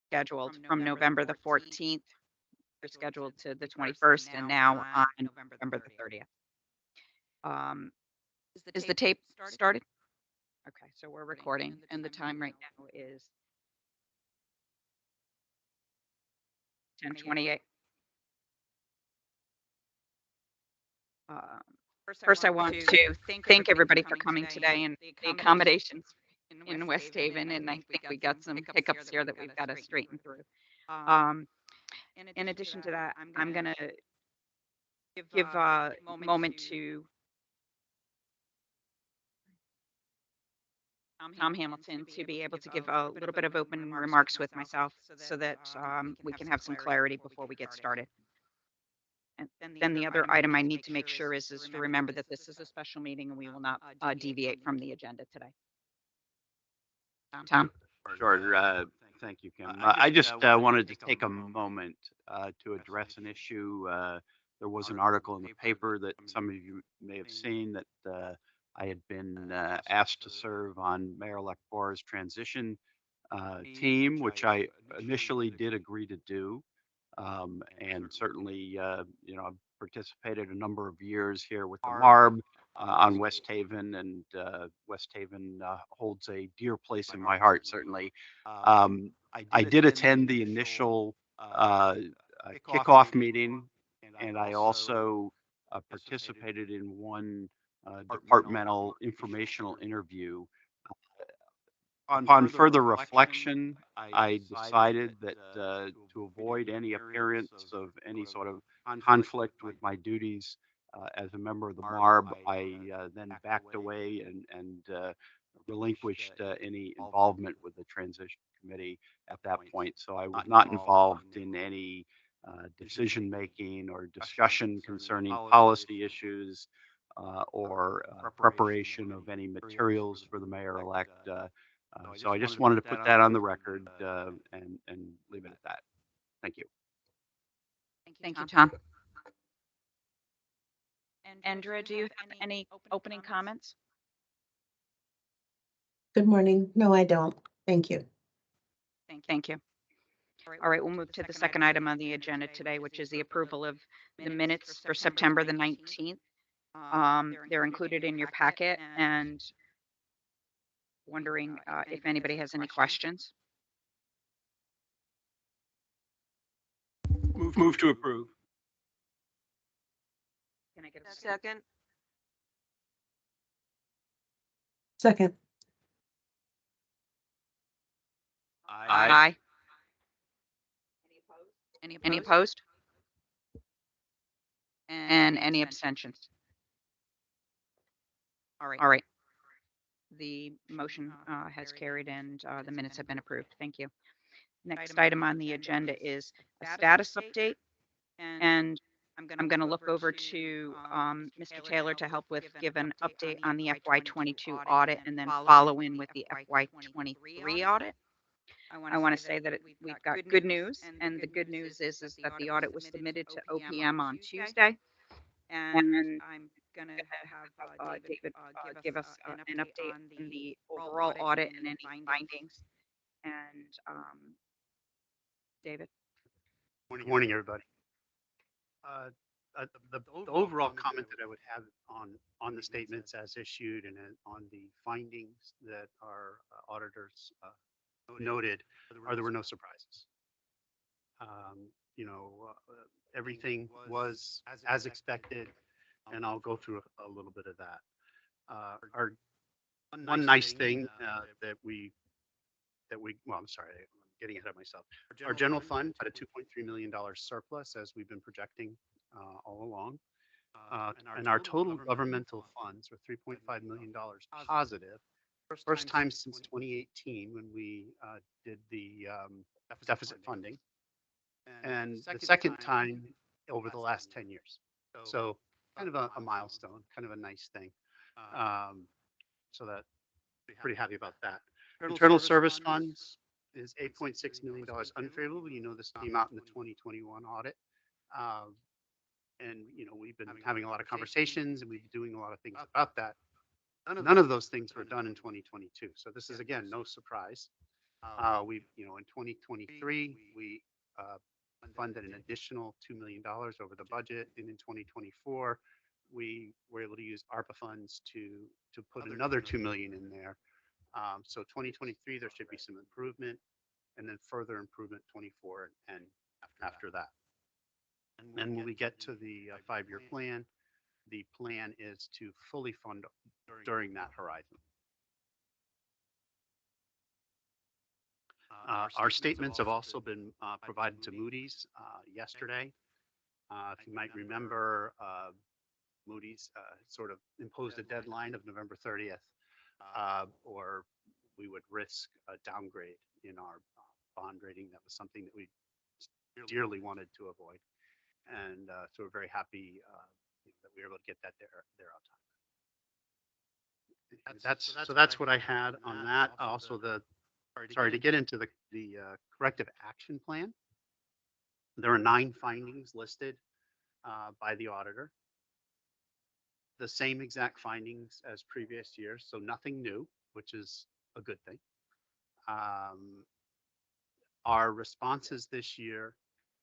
scheduled from November the 14th. They're scheduled to the 21st and now on November the 30th. Is the tape started? Okay, so we're recording, and the time right now is 10:28. Um, First, I want to thank everybody for coming today and the accommodations in West Haven, and I think we got some hiccups here that we've got to straighten through. Um, in addition to that, I'm going to give a moment to Tom Hamilton to be able to give a little bit of open remarks with myself so that we can have some clarity before we get started. And then the other item I need to make sure is to remember that this is a special meeting and we will not deviate from the agenda today. Tom? Sure. Thank you, Kim. I just wanted to take a moment to address an issue. There was an article in the paper that some of you may have seen that I had been asked to serve on Mayor-elect Bora's transition team, which I initially did agree to do. And certainly, I've participated a number of years here with the MARB on West Haven, and West Haven holds a dear place in my heart, certainly. I did attend the initial kickoff meeting, and I also participated in one departmental informational interview. Upon further reflection, I decided that to avoid any appearance of any sort of conflict with my duties as a member of the MARB, I then backed away and relinquished any involvement with the transition committee at that point. So I was not involved in any decision making or discussion concerning policy issues or preparation of any materials for the mayor-elect. So I just wanted to put that on the record and leave it at that. Thank you. Thank you, Tom. Andrea, do you have any opening comments? Good morning. No, I don't. Thank you. Thank you. All right, we'll move to the second item on the agenda today, which is the approval of the minutes for September the 19th. They're included in your packet, and wondering if anybody has any questions. Move to approve. Can I get a second? Second. Aye. Any opposed? And any abstentions? All right. The motion has carried and the minutes have been approved. Thank you. Next item on the agenda is a status update. And I'm going to look over to Mr. Taylor to help give an update on the FY22 audit and then follow in with the FY23 audit. I want to say that we've got good news, and the good news is that the audit was submitted to OPM on Tuesday, and I'm going to have David give us an update on the overall audit and any findings. And David? Good morning, everybody. The overall comment that I would have on the statements as issued and on the findings that our auditors noted are there were no surprises. Everything was as expected, and I'll go through a little bit of that. Our one nice thing well, I'm sorry, I'm getting ahead of myself. Our general fund had a $2.3 million surplus, as we've been projecting all along. And our total governmental funds were $3.5 million positive. First time since 2018 when we did the deficit funding. And the second time over the last 10 years. So kind of a milestone, kind of a nice thing. So that pretty happy about that. Internal service funds is $8.6 million unfavorable. You know, this came out in the 2021 audit. And, we've been having a lot of conversations and we've been doing a lot of things about that. None of those things were done in 2022. So this is, again, no surprise. In 2023, we funded an additional $2 million over the budget, and in 2024, we were able to use ARPA funds to put another 2 million in there. So 2023, there should be some improvement, and then further improvement 24 and after that. And when we get to the 5-year plan, the plan is to fully fund during that horizon. Our statements have also been provided to Moody's yesterday. If you might remember, Moody's sort of imposed a deadline of November 30th, or we would risk a downgrade in our bond rating. That was something that we dearly wanted to avoid. And so we're very happy that we were able to get that there on time. That's what I had on that. Also, sorry to get into the corrective action plan. There are 9 findings listed by the auditor. The same exact findings as previous years, so nothing new, which is a good thing. Our responses this year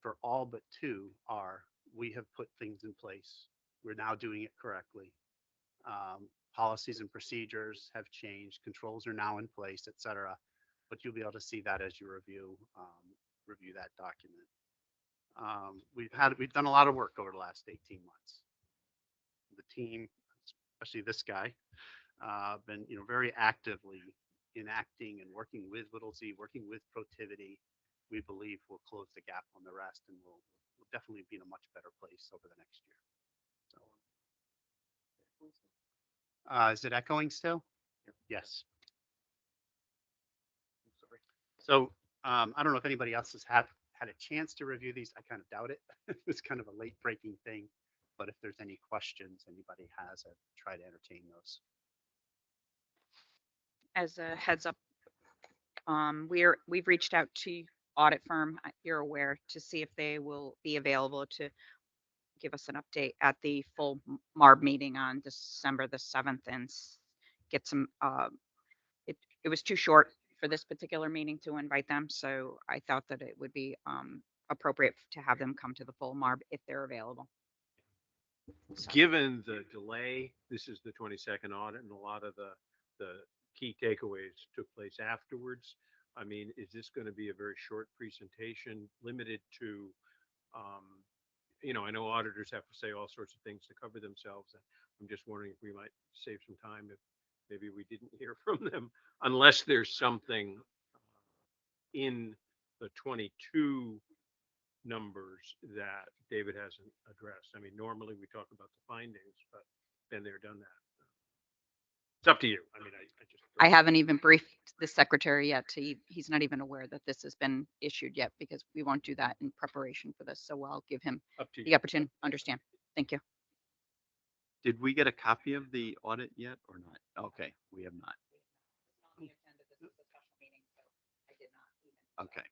for all but 2 are, we have put things in place. We're now doing it correctly. Policies and procedures have changed. Controls are now in place, et cetera. But you'll be able to see that as you review that document. We've done a lot of work over the last 18 months. The team, especially this guy, been very actively enacting and working with Little Z, working with Protiviti. We believe we'll close the gap on the rest, and we'll definitely be in a much better place over the next year. So, is it echoing still? Yes. So I don't know if anybody else has had a chance to review these. I kind of doubt it. It's kind of a late breaking thing, but if there's any questions anybody has, I'd try to entertain those. As a heads up, we've reached out to audit firm, you're aware, to see if they will be available to give us an update at the full MARB meeting on December the 7th and get some, it was too short for this particular meeting to invite them, so I thought that it would be appropriate to have them come to the full MARB if they're available. So, Given the delay, this is the 22nd audit, and a lot of the key takeaways took place afterwards. I mean, is this going to be a very short presentation, limited to, I know auditors have to say all sorts of things to cover themselves. I'm just wondering if we might save some time if maybe we didn't hear from them, unless there's something in the 22 numbers that David hasn't addressed. I mean, normally we talk about the findings, but been there, done that. It's up to you. I mean, I haven't even briefed the secretary yet. He's not even aware that this has been issued yet, because we won't do that in preparation for this. So I'll give him up to you. the opportunity to understand. Thank you. Did we get a copy of the audit yet or not? Okay, we have not. Okay,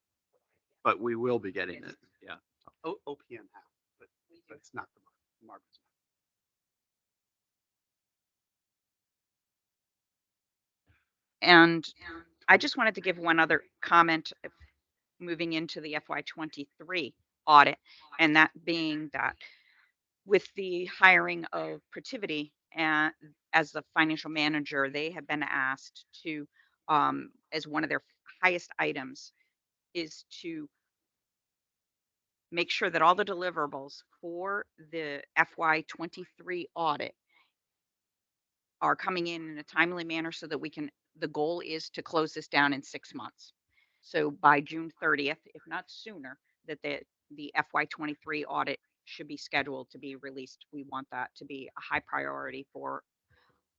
but we will be getting it. Yeah. OPM have, but it's not the MARB. And I just wanted to give one other comment moving into the FY23 audit, and that being that with the hiring of Protiviti and as the financial manager, they have been asked to, as one of their highest items, is to make sure that all the deliverables for the FY23 audit are coming in a timely manner so that we can, the goal is to close this down in 6 months. So by June 30th, if not sooner, that the FY23 audit should be scheduled to be released. We want that to be a high priority for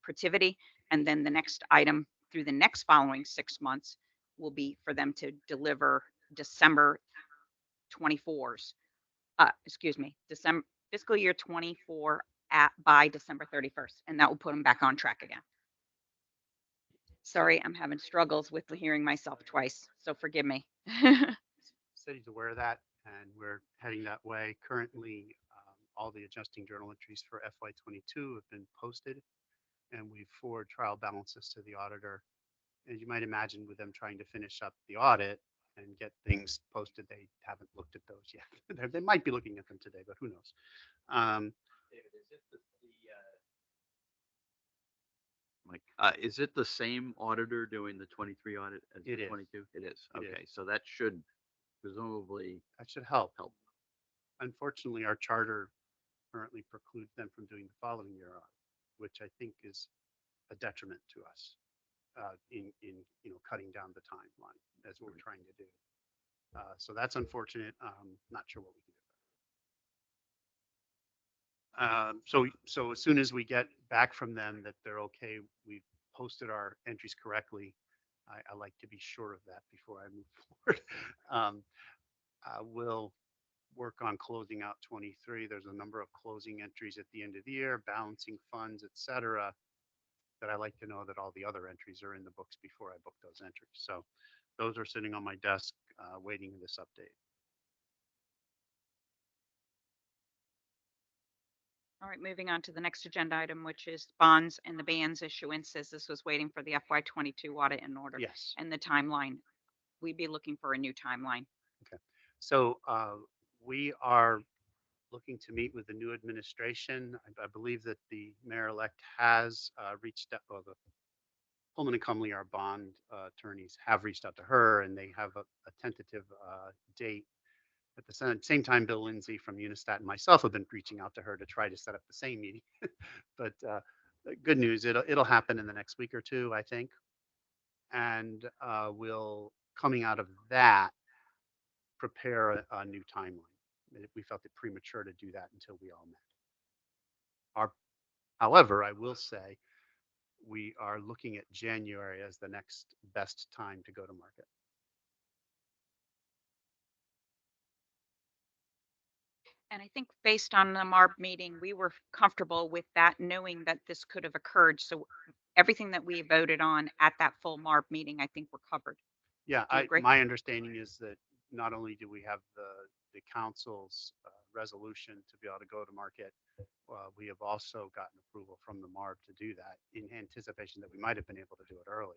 Protiviti. And then the next item through the next following 6 months will be for them to deliver December 24's, December fiscal year 24 by December 31st. And that will put them back on track again. Sorry, I'm having struggles with hearing myself twice, so forgive me. Said he's aware of that, and we're heading that way. Currently, all the adjusting journal entries for FY22 have been posted, and we've forwarded trial balances to the auditor. as you might imagine, with them trying to finish up the audit and get things posted, they haven't looked at those yet. They might be looking at them today, but who knows? David, is it the same auditor doing the 23 audit as It the is. 22? It is. It is. Okay, so that should presumably That should help. help. Unfortunately, our charter currently precludes them from doing the following year audit, which I think is a detriment to us in cutting down the timeline as what we're trying to do. So that's unfortunate. Not sure what we can do. So as soon as we get back from them that they're okay, we've posted our entries correctly. I like to be sure of that before I move forward. We'll work on closing out 23. There's a number of closing entries at the end of the year, balancing funds, etc. That I like to know that all the other entries are in the books before I book those entries. So those are sitting on my desk waiting this update. All right, moving on to the next agenda item, which is bonds and the bands issuances. This was waiting for the FY22 audit in order Yes. and the timeline. We'd be looking for a new timeline. Okay. So we are looking to meet with the new administration. I believe that the mayor-elect has reached out, well, the Pullman and Cumley, our bond attorneys, have reached out to her, and they have a tentative date. At the same time, Bill Lindsay from Unistat and myself have been reaching out to her to try to set up the same meeting. But good news, it'll happen in the next week or two, I think. And we'll, coming out of that, prepare a new timeline. We felt it premature to do that until we all met. However, I will say we are looking at January as the next best time to go to market. And I think based on the MARB meeting, we were comfortable with that, knowing that this could have occurred. So everything that we voted on at that full MARB meeting, I think we're covered. Yeah, Do you agree? my understanding is that not only do we have the council's resolution to be able to go to market, we have also gotten approval from the MARB to do that in anticipation that we might have been able to do it earlier.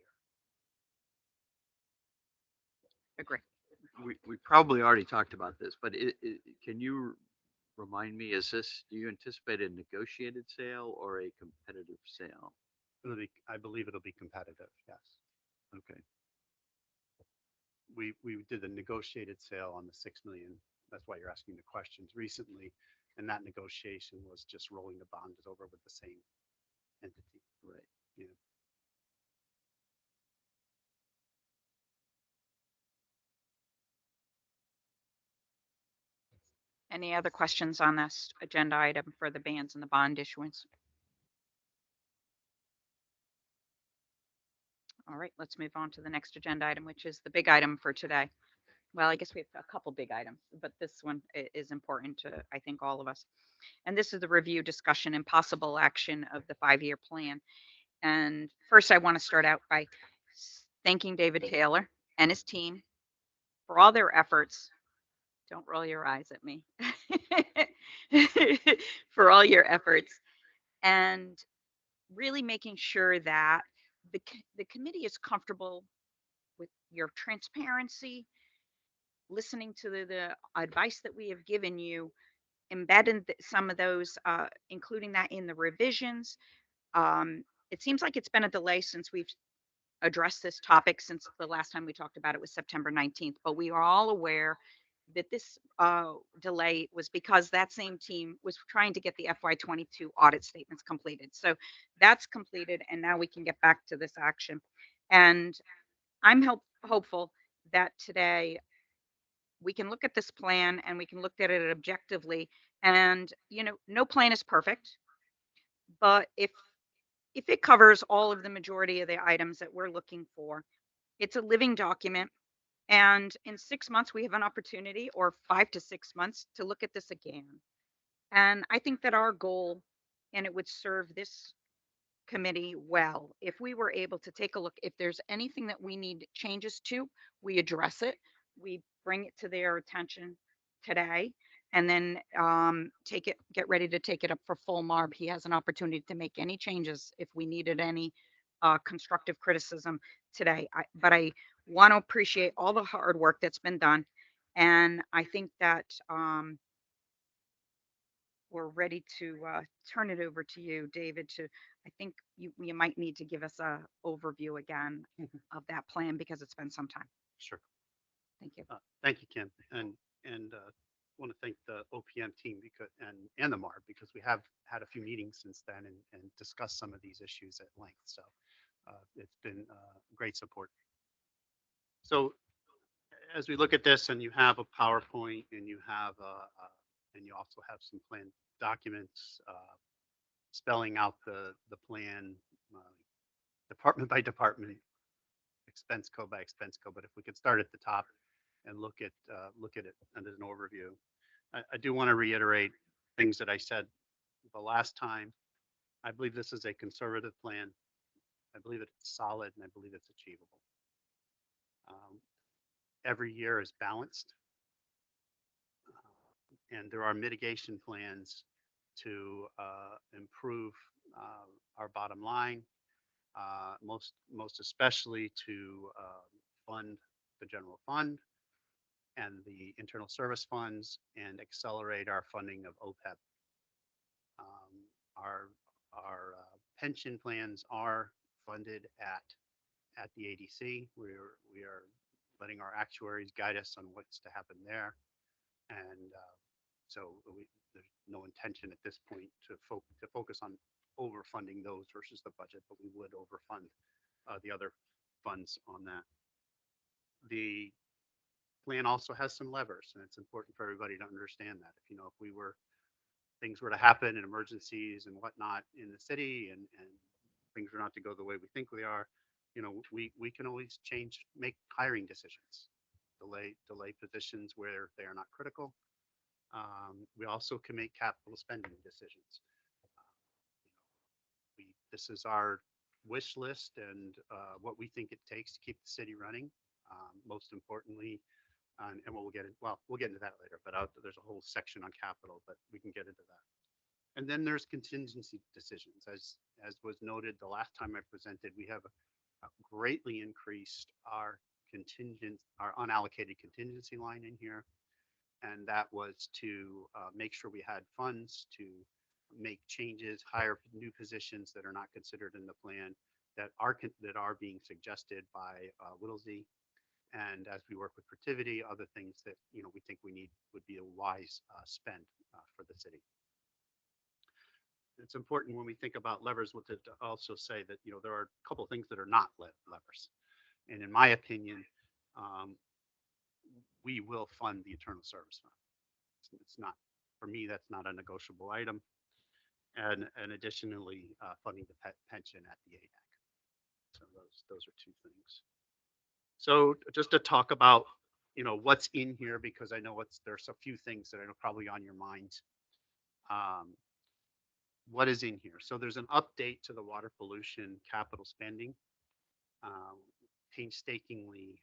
Agree. We probably already talked about this, but can you remind me, do you anticipate a negotiated sale or a competitive sale? I believe it'll be competitive, yes. Okay. We did the negotiated sale on the 6 million. That's why you're asking the questions recently. And that negotiation was just rolling the bonds over with the same entity. Right. Yeah. Any other questions on this agenda item for the bands and the bond issuance? All right, let's move on to the next agenda item, which is the big item for today. Well, I guess we have a couple big items, but this one is important to, I think, all of us. And this is the review, discussion, and possible action of the 5-year plan. And first, I want to start out by thanking David Taylor and his team for all their efforts. Don't roll your eyes at me. For all your efforts and really making sure that the committee is comfortable with your transparency, listening to the advice that we have given you, embedding some of those, including that in the revisions. It seems like it's been a delay since we've addressed this topic since the last time we talked about it was September 19th, but we are all aware that this delay was because that same team was trying to get the FY22 audit statements completed. So that's completed, and now we can get back to this action. And I'm hopeful that today we can look at this plan and we can look at it objectively. And no plan is perfect, but if it covers all of the majority of the items that we're looking for, it's a living document. And in 6 months, we have an opportunity, or 5 to 6 months, to look at this again. And I think that our goal, and it would serve this committee well, if we were able to take a look, if there's anything that we need changes to, we address it, we bring it to their attention today, and then get ready to take it up for full MARB. He has an opportunity to make any changes if we needed any constructive criticism today. But I want to appreciate all the hard work that's been done. And I think that we're ready to turn it over to you, David. I think you might need to give us a overview again of that plan because it's been some time. Sure. Thank you. Thank you, Kim, and want to thank the OPM team because and the MARB because we have had a few meetings since then and discussed some of these issues at length. So it's been great support. So as we look at this, and you have a PowerPoint, and you have and you also have some plan documents spelling out the plan department by department, expense code by expense code. But if we could start at the top and look at it under an overview. I do want to reiterate things that I said the last time. I believe this is a conservative plan. I believe it's solid, and I believe it's achievable. Every year is balanced, and there are mitigation plans to improve our bottom line, most especially to fund the general fund and the internal service funds and accelerate our funding of OPEB. Our pension plans are funded at the ADC. We are letting our actuaries guide us on what's to happen there, and so there's no intention at this point to focus on overfunding those versus the budget, but we would overfund the other funds on that. The plan also has some levers, and it's important for everybody to understand that. If things were to happen in emergencies and whatnot in the city, and things are not to go the way we think they are, we can always make hiring decisions, delay positions where they are not critical. We also can make capital spending decisions. This is our wish list and what we think it takes to keep the city running. Most importantly, and we'll get into that later. But there's a whole section on capital, but we can get into that. And then there's contingency decisions, as was noted the last time I presented. We have greatly increased our unallocated contingency line in here, and that was to make sure we had funds to make changes, hire new positions that are not considered in the plan that are being suggested by Whittlesey. And as we work with Protiviti, other things that we think would be a wise spend for the city. It's important when we think about levers to also say that there are a couple of things that are not levers, and in my opinion, we will fund the internal service fund. It's not, for me, that's not a negotiable item, and additionally funding the pension at the ADAC. So those are two things. So just to talk about what's in here, because I know there's a few things that are probably on your mind. What is in here? So there's an update to the water pollution capital spending, painstakingly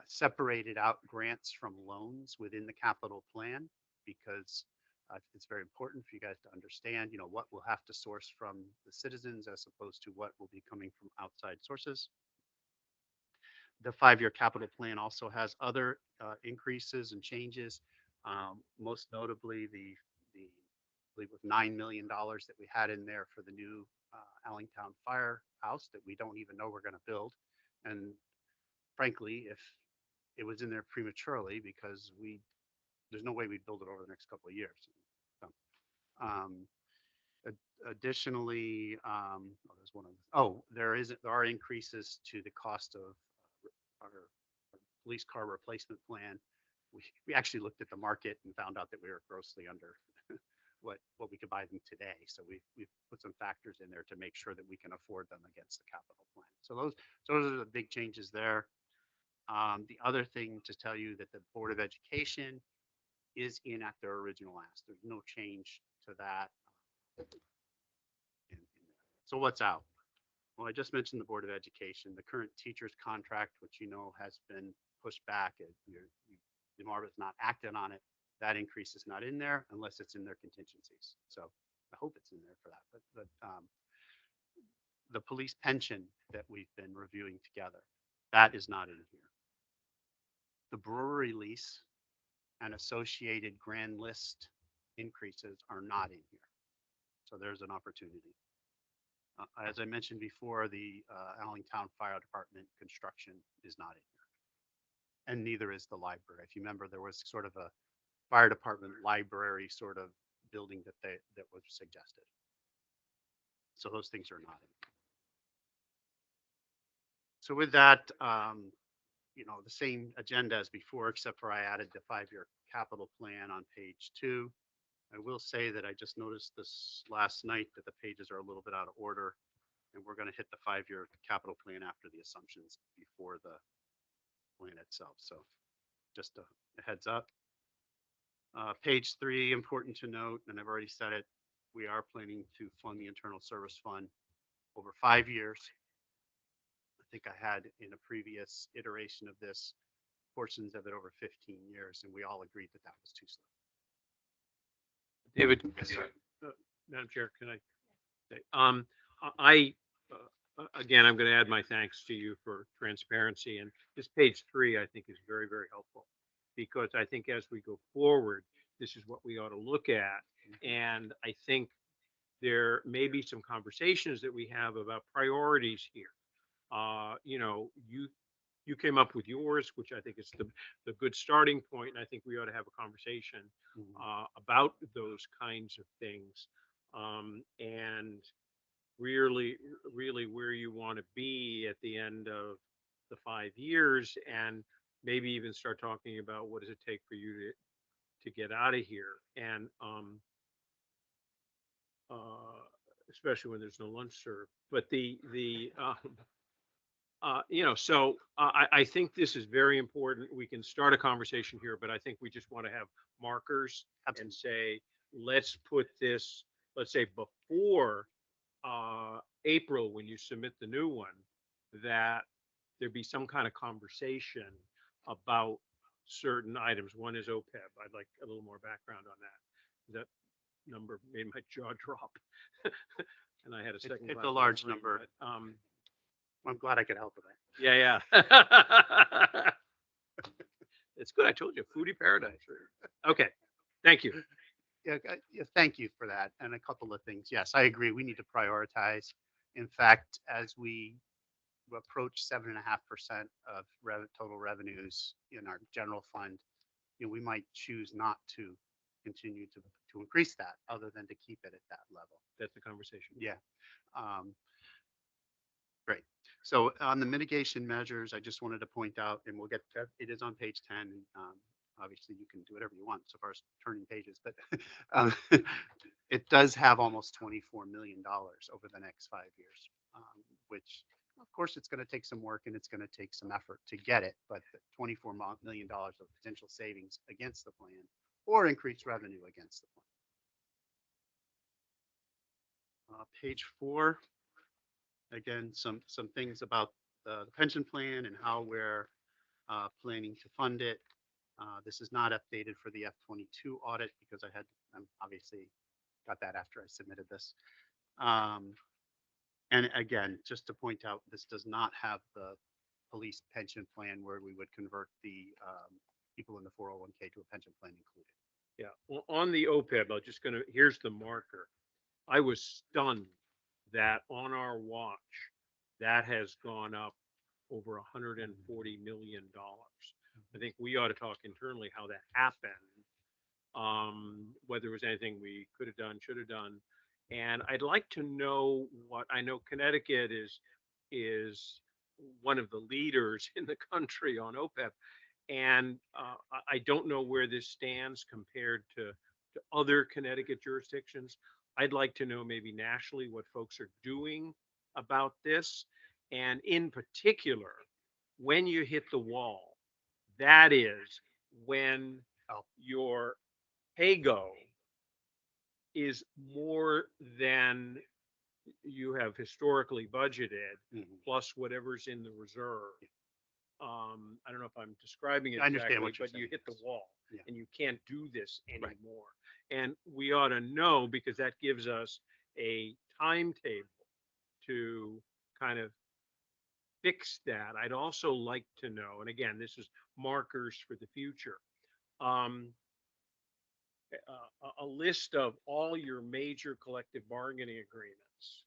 separated out grants from loans within the capital plan, because it's very important for you guys to understand what we'll have to source from the citizens as opposed to what will be coming from outside sources. The 5-year capital plan also has other increases and changes, most notably the I believe with $9 million that we had in there for the new Allentown firehouse that we don't even know we're going to build. And frankly, if it was in there prematurely, because there's no way we'd build it over the next couple of years. So, additionally, there are increases to the cost of our police car replacement plan. We actually looked at the market and found out that we were grossly under what we could buy them today. So we've put some factors in there to make sure that we can afford them against the capital plan. So those are the big changes there. The other thing to tell you that the Board of Education is in at their original ask. There's no change to that. So what's out? Well, I just mentioned the Board of Education. The current teacher's contract, which has been pushed back. The MARB has not acted on it. That increase is not in there unless it's in their contingencies. So I hope it's in there for that. But the police pension that we've been reviewing together, that is not in here. The brewery lease and associated grand list increases are not in here. So there's an opportunity. As I mentioned before, the Allentown Fire Department construction is not in here. And neither is the library. If you remember, there was sort of a fire department library sort of building that was suggested. So those things are not in. So with that, the same agenda as before, except for I added the 5-year capital plan on page 2. I will say that I just noticed this last night that the pages are a little bit out of order, and we're going to hit the 5-year capital plan after the assumptions before the plan itself. So just a heads up. Page 3, important to note, and I've already said it, we are planning to fund the internal service fund over 5 years. I think I had in a previous iteration of this portions of it over 15 years, and we all agreed that that was too slow. David, Madam Chair, can I say, again, I'm going to add my thanks to you for transparency, and this page 3, I think, is very, very helpful, because I think as we go forward, this is what we ought to look at. And I think there may be some conversations that we have about priorities here. You came up with yours, which I think is the good starting point, and I think we ought to have a conversation about those kinds of things, and really where you want to be at the end of the 5 years, and maybe even start talking about what does it take for you to get out of here, and especially when there's no lunch served. But so I think this is very important. We can start a conversation here, but I think we just want to have markers and say, let's put this, let's say before April, when you submit the new one, that there be some kind of conversation about certain items. One is OPEB. I'd like a little more background on that. That number made my jaw drop. And I had a second. It's a large number. But, I'm glad I could help with that. yeah. It's good. I told you, foodie paradise. Okay. Thank you. Yeah, thank you for that. And a couple of things. Yes, I agree. We need to prioritize. In fact, as we approach 7.5% of total revenues in our general fund, we might choose not to continue to increase that, other than to keep it at that level. That's the conversation. Yeah. Great. So on the mitigation measures, I just wanted to point out, and we'll get to it, is on page 10. Obviously, you can do whatever you want so far as turning pages, but it does have almost $24 million over the next 5 years, which, of course, it's going to take some work and it's going to take some effort to get it, but $24 million of potential savings against the plan or increased revenue against the plan. Page 4. Again, some things about the pension plan and how we're planning to fund it. This is not updated for the F22 audit because I obviously got that after I submitted this. And again, just to point out, this does not have the police pension plan where we would convert the people in the 401k to a pension plan included. Yeah. Well, on the OPEB, here's the marker. I was stunned that on our watch, that has gone up over $140 million. I think we ought to talk internally how that happened, whether there was anything we could have done, should have done. And I'd like to know I know Connecticut is one of the leaders in the country on OPEB. And I don't know where this stands compared to other Connecticut jurisdictions. I'd like to know maybe nationally what folks are doing about this. And in particular, when you hit the wall, that is when your pay-go is more than you have historically budgeted, plus whatever's in the reserve. I don't know if I'm describing it exactly, but you hit the wall and you can't do this anymore. Right. And we ought to know, because that gives us a timetable to kind of fix that, I'd also like to know, and again, this is markers for the future, um, a list of all your major collective bargaining agreements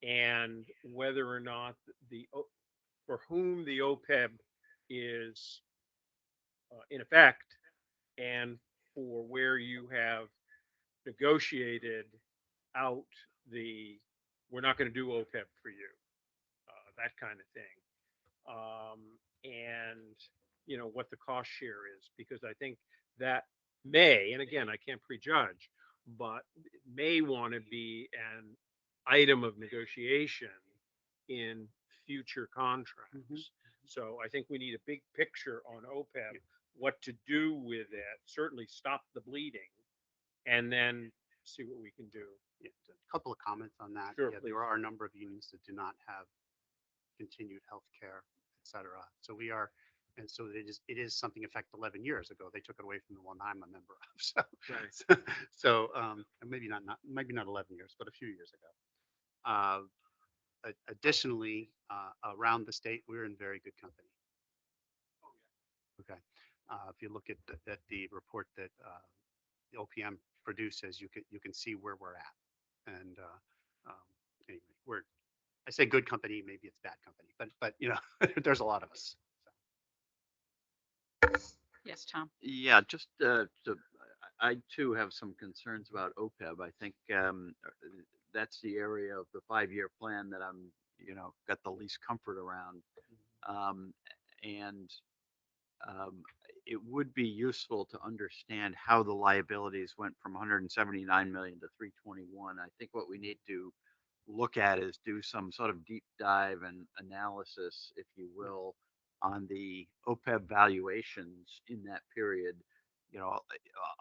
and whether or not for whom the OPEB is in effect, and for where you have negotiated out we're not going to do OPEB for you, that kind of thing. And what the cost share is, because I think that may, and again, I can't prejudge, but it may want to be an item of negotiation in future contracts. So I think we need a big picture on OPEB, what to do with it, certainly stop the bleeding, and then see what we can do. Yeah, a couple of comments on that. Sure, Yeah, please. there are a number of unions that do not have continued health care, et cetera. So we are, and so it is something effect 11 years ago. They took it away from the one I'm a member of. So, Right. and maybe not 11 years, but a few years ago. Additionally, around the state, we're in very good company. Okay. If you look at the report that the OPM produces, you can see where we're at. And anyway, I say good company, maybe it's bad company, but there's a lot of us. Yes, Tom. Yeah, just I too have some concerns about OPEB. I think that's the area of the 5-year plan that I'm, got the least comfort around. And it would be useful to understand how the liabilities went from 179 million to 321. I think what we need to look at is do some sort of deep dive and analysis, if you will, on the OPEB valuations in that period.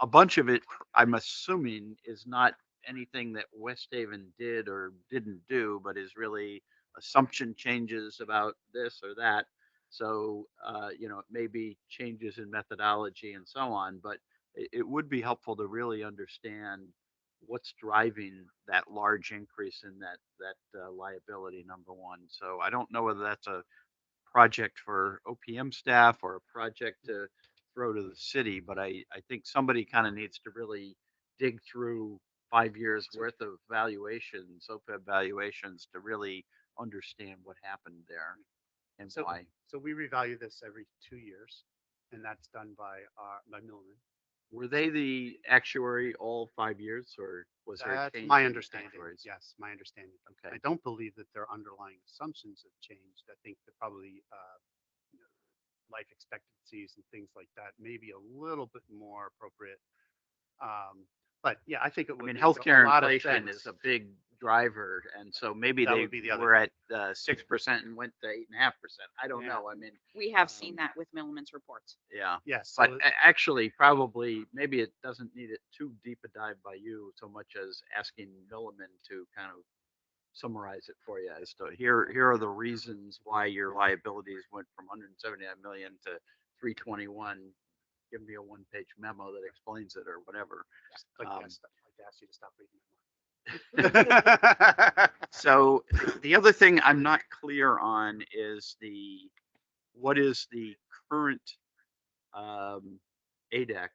A bunch of it, I'm assuming, is not anything that West Haven did or didn't do, but is really assumption changes about this or that. So, it may be changes in methodology and so on, but it would be helpful to really understand what's driving that large increase in that liability, number one. So I don't know whether that's a project for OPM staff or a project to throw to the city, but I think somebody kind of needs to really dig through 5 years worth of valuations, OPEB valuations, to really understand what happened there and why. So we revalue this every 2 years, and that's done by Milliman. Were they the actuary all 5 years, or was there a That's change my in understanding. actuaries? Yes, my understanding. Okay. I don't believe that their underlying assumptions have changed. I think that probably life expectancies and things like that may be a little bit more appropriate. But yeah, I think it I would mean, make healthcare a lot of inflation sense. is a big driver, and so maybe That they would be the other were at 6% and went to 8.5%. I don't Yeah. know. I mean, We have seen that with Milliman's reports. yeah. Yes. But So actually, probably, maybe it doesn't need it too deep a dive by you so much as asking Milliman to kind of summarize it for you as to here are the reasons why your liabilities went from 179 million to 321. Give me a 1-page memo that explains it or whatever. like to ask you to stop reading So the other thing I'm not clear on is what is the current ADEC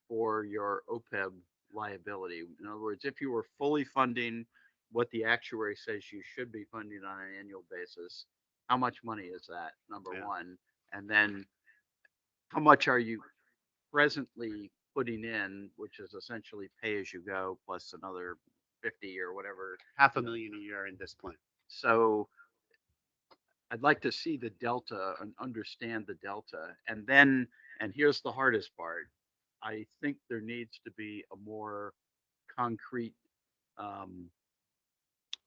for your OPEB liability? In other words, if you were fully funding what the actuary says you should be funding on an annual basis, how much money is that, number one? And then how much are you presently putting in, which is essentially pay as you go plus another 50 or whatever. $500,000 a year in this plan. So I'd like to see the delta and understand the delta. And then, and here's the hardest part, I think there needs to be a more concrete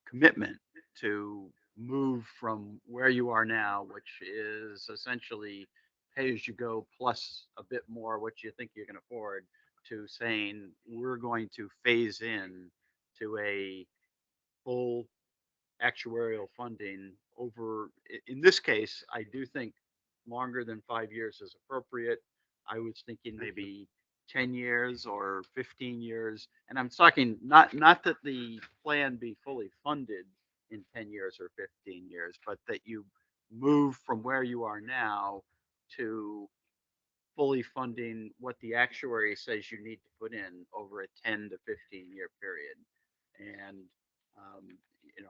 commitment to move from where you are now, which is essentially pay as you go plus a bit more what you think you can afford, to saying we're going to phase in to a full actuarial funding over, in this case, I do think longer than 5 years is appropriate. I was thinking maybe 10 years or 15 years. And I'm talking not that the plan be fully funded in 10 years or 15 years, but that you move from where you are now to fully funding what the actuary says you need to put in over a 10 to 15-year period. And, um,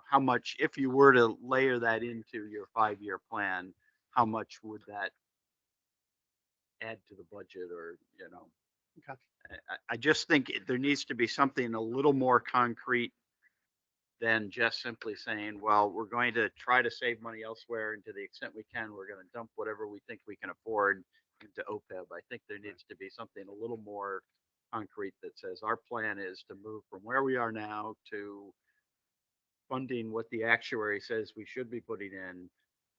how much, if you were to layer that into your 5-year plan, how much would that add to the budget or, Okay. I just think there needs to be something a little more concrete than just simply saying, well, we're going to try to save money elsewhere, and to the extent we can, we're going to dump whatever we think we can afford into OPEB. I think there needs to be something a little more concrete that says our plan is to move from where we are now to funding what the actuary says we should be putting in,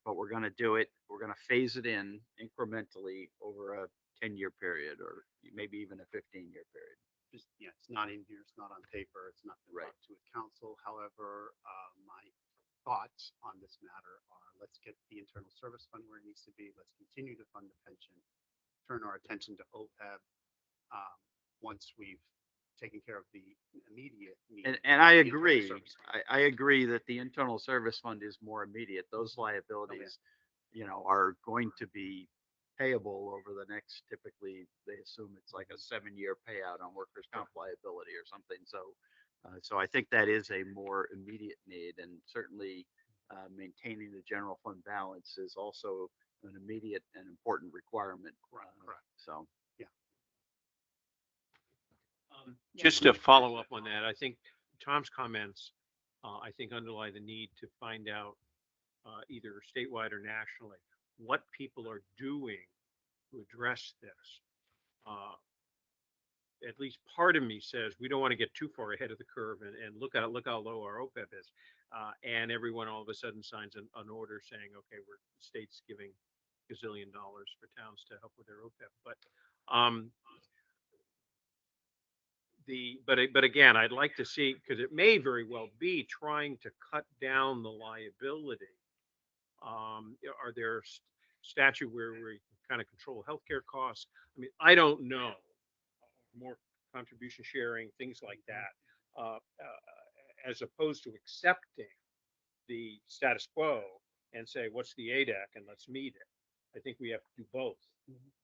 but we're going to do it. We're going to phase it in incrementally over a 10-year period, or maybe even a 15-year period. Just, yeah, it's not in here, it's not on paper, it's not been Right. brought to a council. However, my thoughts on this matter are, let's get the internal service fund where it needs to be. Let's continue to fund the pension, turn our attention to OPEB once we've taken care of the immediate need. And I the internal agree. service fund. I agree that the internal service fund is more immediate. Those liabilities, are going to be payable over the next, typically, they assume it's like a 7-year payout on workers' comp liability or something. So I think that is a more immediate need, and certainly maintaining the general fund balance is also an immediate and important requirement. Correct. So. Just to follow up on that, I think Tom's comments, I think underlie the need to find out either statewide or nationally what people are doing to address this. At least part of me says we don't want to get too far ahead of the curve and look how low our OPEB is, and everyone all of a sudden signs an order saying, okay, we're state's giving gazillion dollars for towns to help with their OPEB, but again, I'd like to see, because it may very well be trying to cut down the liability. Are there statute where we can kind of control healthcare costs? I mean, I don't know. More contribution sharing, things like that, as opposed to accepting the status quo and say, what's the ADAC, and let's meet it. I think we have to do both.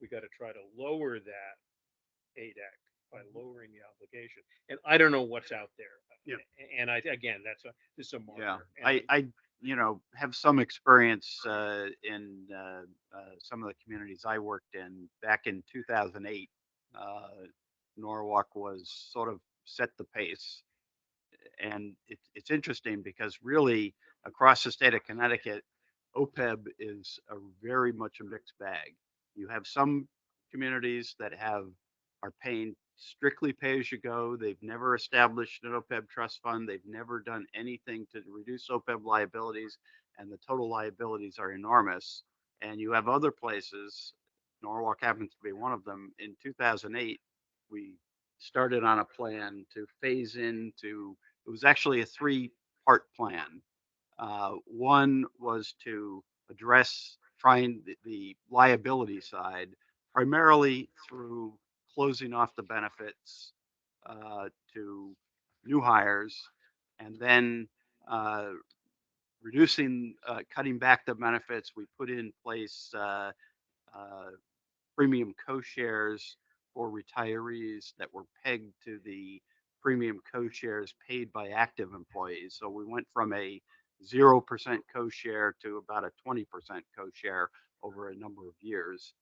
We got to try to lower that ADAC by lowering the obligation. And I don't know what's out there. Yeah. And again, this is a marker. Yeah, And I have some experience in some of the communities I worked in back in 2008. Norwalk was sort of set the pace, and it's interesting because really across the state of Connecticut, OPEB is very much a mixed bag. You have some communities that are paying strictly pay as you go. They've never established an OPEB trust fund. They've never done anything to reduce OPEB liabilities, and the total liabilities are enormous. And you have other places, Norwalk happens to be one of them. In 2008, we started on a plan to phase into, it was actually a 3-part plan. One was to address trying the liability side, primarily through closing off the benefits to new hires, and then cutting back the benefits. We put in place premium co-shares for retirees that were pegged to the premium co-shares paid by active employees. So we went from a 0% co-share to about a 20% co-share over a number of years.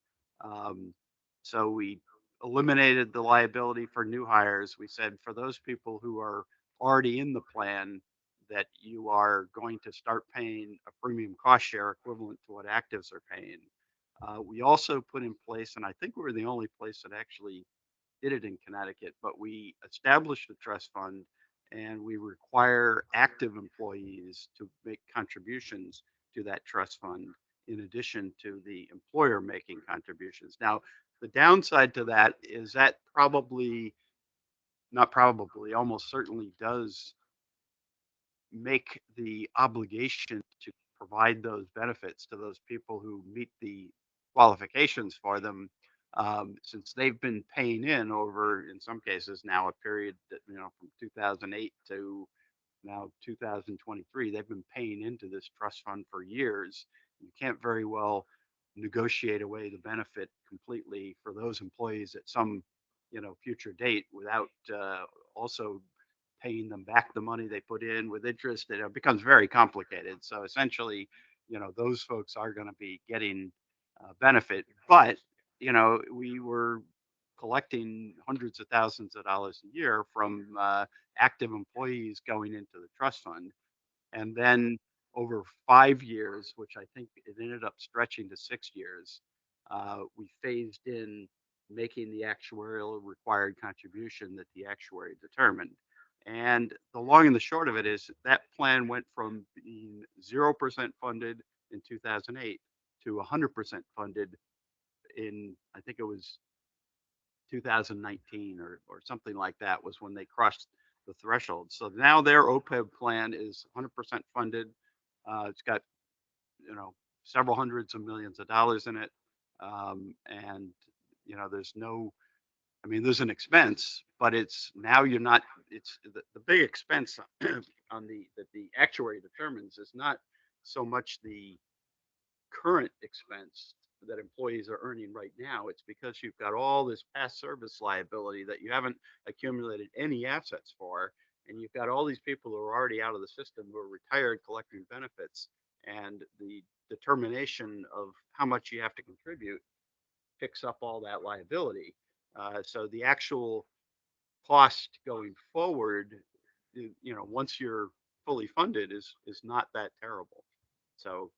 So we eliminated the liability for new hires. We said for those people who are already in the plan, that you are going to start paying a premium cost share equivalent to what actives are paying. We also put in place, and I think we were the only place that actually did it in Connecticut, but we established a trust fund, and we require active employees to make contributions to that trust fund in addition to the employer making contributions. Now, the downside to that is that almost certainly does make the obligation to provide those benefits to those people who meet the qualifications for them, since they've been paying in over, in some cases now, a period that, from 2008 to now 2023. They've been paying into this trust fund for years. You can't very well negotiate away the benefit completely for those employees at some, future date without also paying them back the money they put in with interest. It becomes very complicated. So essentially, those folks are going to be getting benefit, but we were collecting hundreds of thousands of dollars a year from active employees going into the trust fund. And then over 5 years, which I think it ended up stretching to 6 years, we phased in making the actuarial required contribution that the actuary determined. And the long and the short of it is that plan went from being 0% funded in 2008 to 100% funded in, I think it was 2019 or something like that was when they crossed the threshold. So now their OPEB plan is 100% funded. It's got, several hundreds of millions of dollars in it. And, there's no, I mean, there's an expense, but it's now you're not, it's the big expense on that the actuary determines is not so much the current expense that employees are earning right now. It's because you've got all this past service liability that you haven't accumulated any assets for. And you've got all these people who are already out of the system who are retired collecting benefits. And the determination of how much you have to contribute picks up all that liability. So the actual cost going forward, once you're fully funded, is not that terrible. So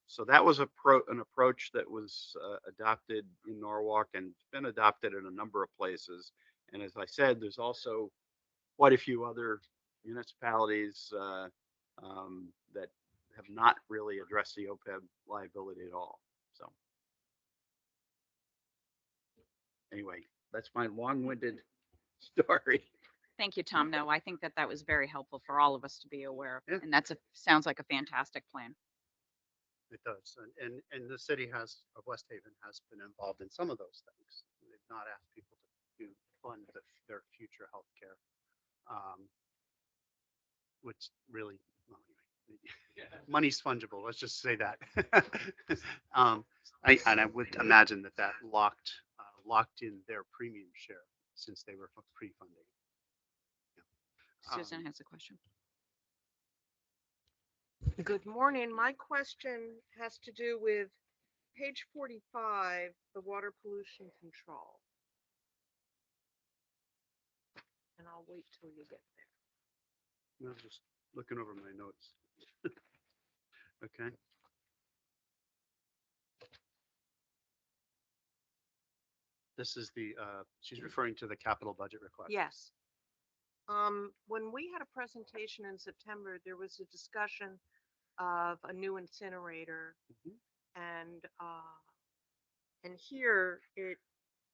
so that was an approach that was adopted in Norwalk and been adopted in a number of places. And as I said, there's also quite a few other municipalities that have not really addressed the OPEB liability at all. So anyway, that's my long-winded story. Thank you, Tom. No, I think that that was very helpful for all of us to be aware of. Yeah. And sounds like a fantastic plan. It does. And the city of West Haven has been involved in some of those things. They've not asked people to fund their future health care, which really, well, anyway, money's fungible. Let's just say that. I would imagine that locked in their premium share since they were pre-funding. Susan has a question. Good morning. My question has to do with page 45, the water pollution control. And I'll wait till you get there. I was just looking over my notes. Okay. This is she's referring to the capital budget request. Yes. When we had a presentation in September, there was a discussion of a new incinerator, Mhm. and here it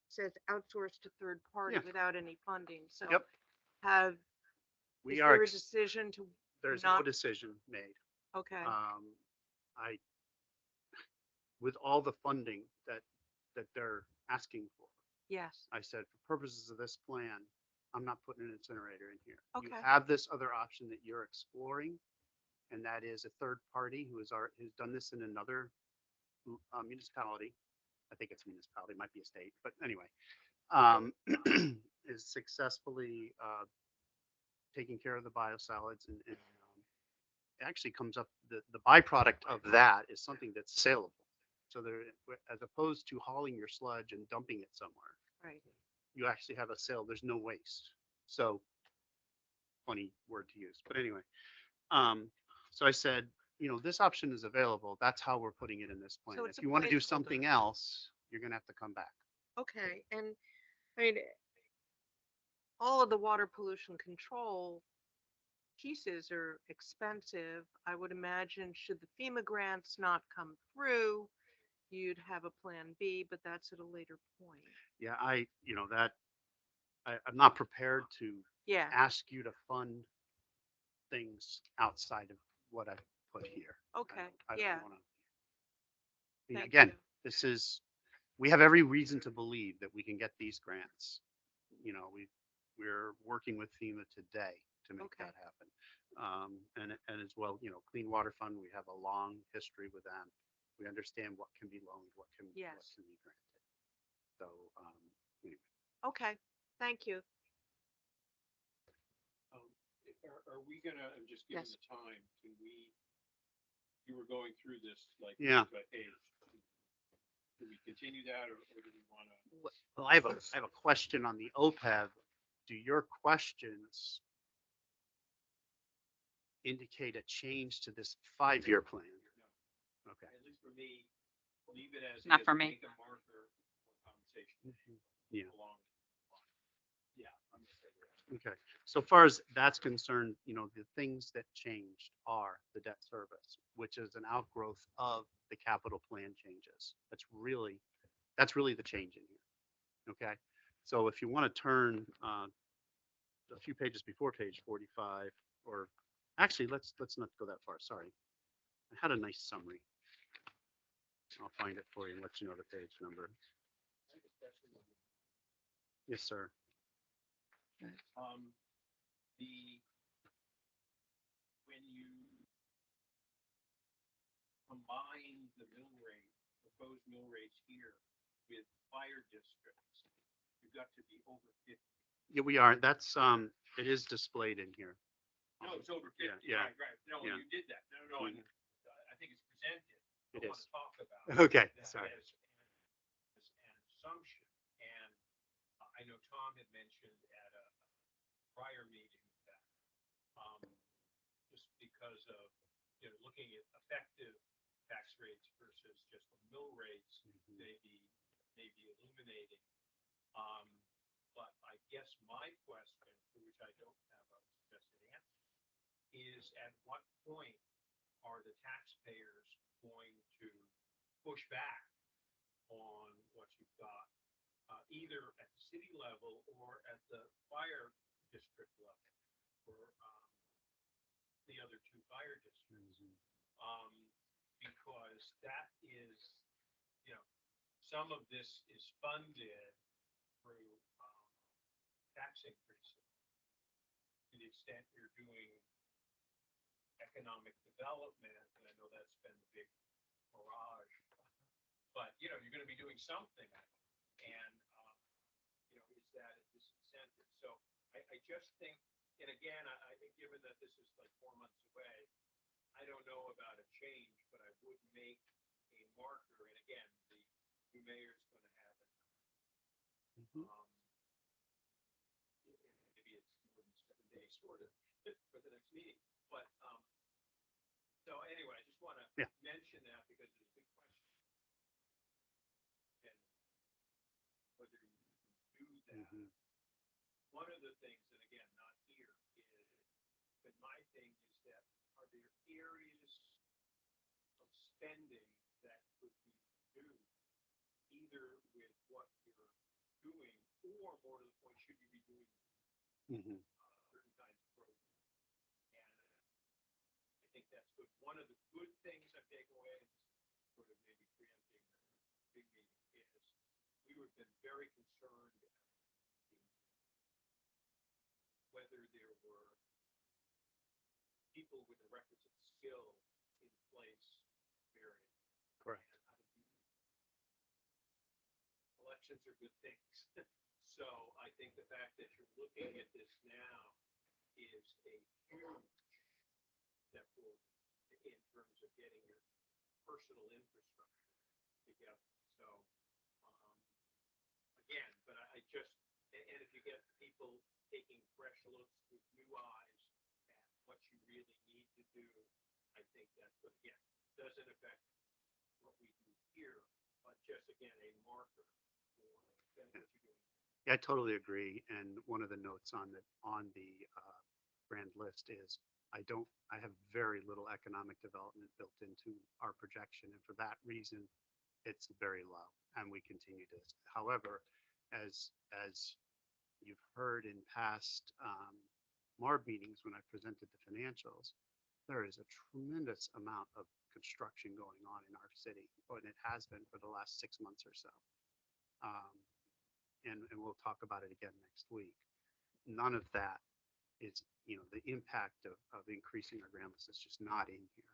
says outsourced to third party Yeah. without any funding. So Yep. is We there are. a decision to There's not? no decision made. Okay. With all the funding that they're asking for, Yes. I said, for purposes of this plan, I'm not putting an incinerator in here. You Okay. have this other option that you're exploring, and that is a third party who's done this in another municipality. I think it's a municipality, might be a state, but anyway, is successfully taking care of the biosolids, and it actually comes up, the byproduct of that is something that's saleable. So there, as opposed to hauling your sludge and dumping it somewhere, Right. you actually have a sale. There's no waste. So funny word to use, but anyway, so I said, this option is available. That's how we're putting it in this plan. So it's If a you want to do placeholder. something else, you're gonna have to come back. Okay, and I mean, all of the water pollution control pieces are expensive. I would imagine should the FEMA grants not come through, you'd have a plan B, but that's at a later point. Yeah, I'm not prepared to Yeah, ask you to fund things outside of what I've put here. okay, I don't yeah. wanna- I mean, Thank again, you. we have every reason to believe that we can get these grants. We're working with FEMA today to make Okay. that happen. And as well, Clean Water Fund, we have a long history with them. We understand what can be loaned, what can be Yes. granted. So, anyway. Okay, thank you. Are we gonna, I'm just given Yes. the time, can we, you were going through this like Yeah. page by page. Do we continue that or do we wanna? Well, I have a question on the OPEB. Do your questions indicate a change to this 5-year plan? Okay. At least for me, leave it as Not is, for me. make a marker for conversation Yeah. along. Yeah, I'm gonna say that. Okay. So far as that's concerned, the things that changed are the debt service, which is an outgrowth of the capital plan changes. That's really the change in here. Okay. So if you want to turn a few pages before page 45, or actually, let's not go that far. Sorry. I had a nice summary. I'll find it for you and let you know the page number. Yes, sir. When you combine the mill rate, proposed mill rates here with fire districts, you've got to be over 50. Yeah, we are. That's it is displayed in here. No, it's over 50. Yeah. Right. No, Yeah. you did that. No. Mhm. I think it's presented. It I want is. to talk about Okay, that sorry. as an assumption. And I know Tom had mentioned at a prior meeting that just because of looking at effective tax rates versus just the mill rates may be illuminating. Um, but I guess my question, for which I don't have a suggested answer, is at what point are the taxpayers going to push back on what you've got, either at the city level or at the fire district level for the other two fire districts? Because that is, some of this is funded through tax increases to the extent you're doing economic development, and I know that's been the big barrage, but you're going to be doing something, and is that a disincentive? So I just think, and again, I think given that this is like 4 months away, I don't know about a change, but I would make a marker, and again, the new mayor's going to have it. Maybe it's more than 7 days sort of for the next meeting, but so anyway, I just want to mention that because it's a big question. And whether you can do that. One of the things, and again, not here, is but my thing is that are there areas of spending that could be reduced either with what you're doing or more to the point, should you be doing certain kinds of programs? And I think that's good. One of the good things I take away, sort of maybe preempting the big meeting, is we would have been very concerned whether there were people with the requisite skill in place. Correct. Elections are good things. So I think the fact that you're looking at this now is a huge step forward in terms of getting your personal infrastructure together. So again, but I just, and if you get people taking fresh looks with new eyes at what you really need to do, I think that's what, again, doesn't affect what we do here, but just again, a marker for what you're doing. Yeah, I totally agree. And one of the notes on the grand list is I have very little economic development built into our projection, and for that reason, it's very low, and we continue to. However, as you've heard in past MARB meetings when I presented the financials, there is a tremendous amount of construction going on in our city, and it has been for the last 6 months or so. And we'll talk about it again next week. None of that is, the impact of increasing our ground lease is just not in here.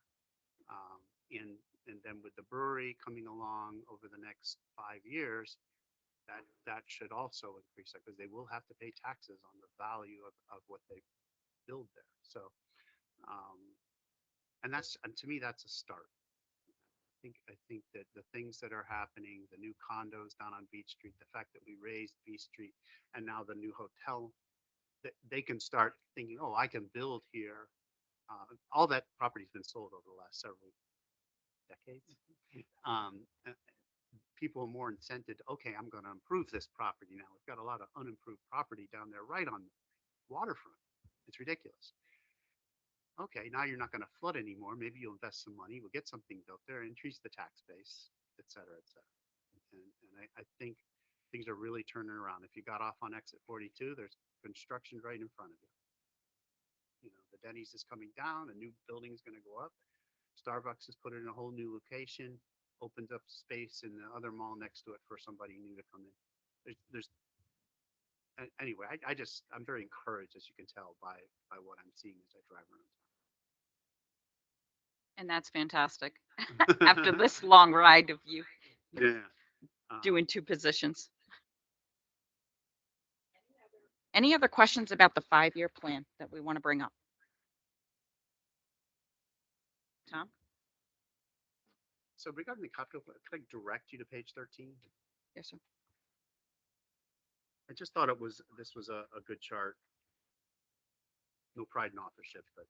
Um, and then with the brewery coming along over the next 5 years, that should also increase that because they will have to pay taxes on the value of what they build there. So, um, and to me, that's a start. I think that the things that are happening, the new condos down on Beach Street, the fact that we raised Beach Street, and now the new hotel, that they can start thinking, oh, I can build here. All that property's been sold over the last several decades. Uh, People are more incented. Okay, I'm going to improve this property now. We've got a lot of unimproved property down there, right on the waterfront. It's ridiculous. Okay, now you're not going to flood anymore. Maybe you'll invest some money. We'll get something built there, increase the tax base, et cetera, et cetera. And I think things are really turning around. If you got off on exit 42, there's construction right in front of you. The Denny's is coming down, a new building is going to go up. Starbucks has put it in a whole new location, opens up space in the other mall next to it for somebody new to come in. Anyway, I'm very encouraged, as you can tell by what I'm seeing as I drive And that's fantastic. around. After this long ride of you Yeah. doing two positions. Any other questions about the 5-year plan that we want to bring up? Tom? So regarding the capital, could I direct you to page 13? Yes, sir. I just thought this was a good chart. No pride in authorship, but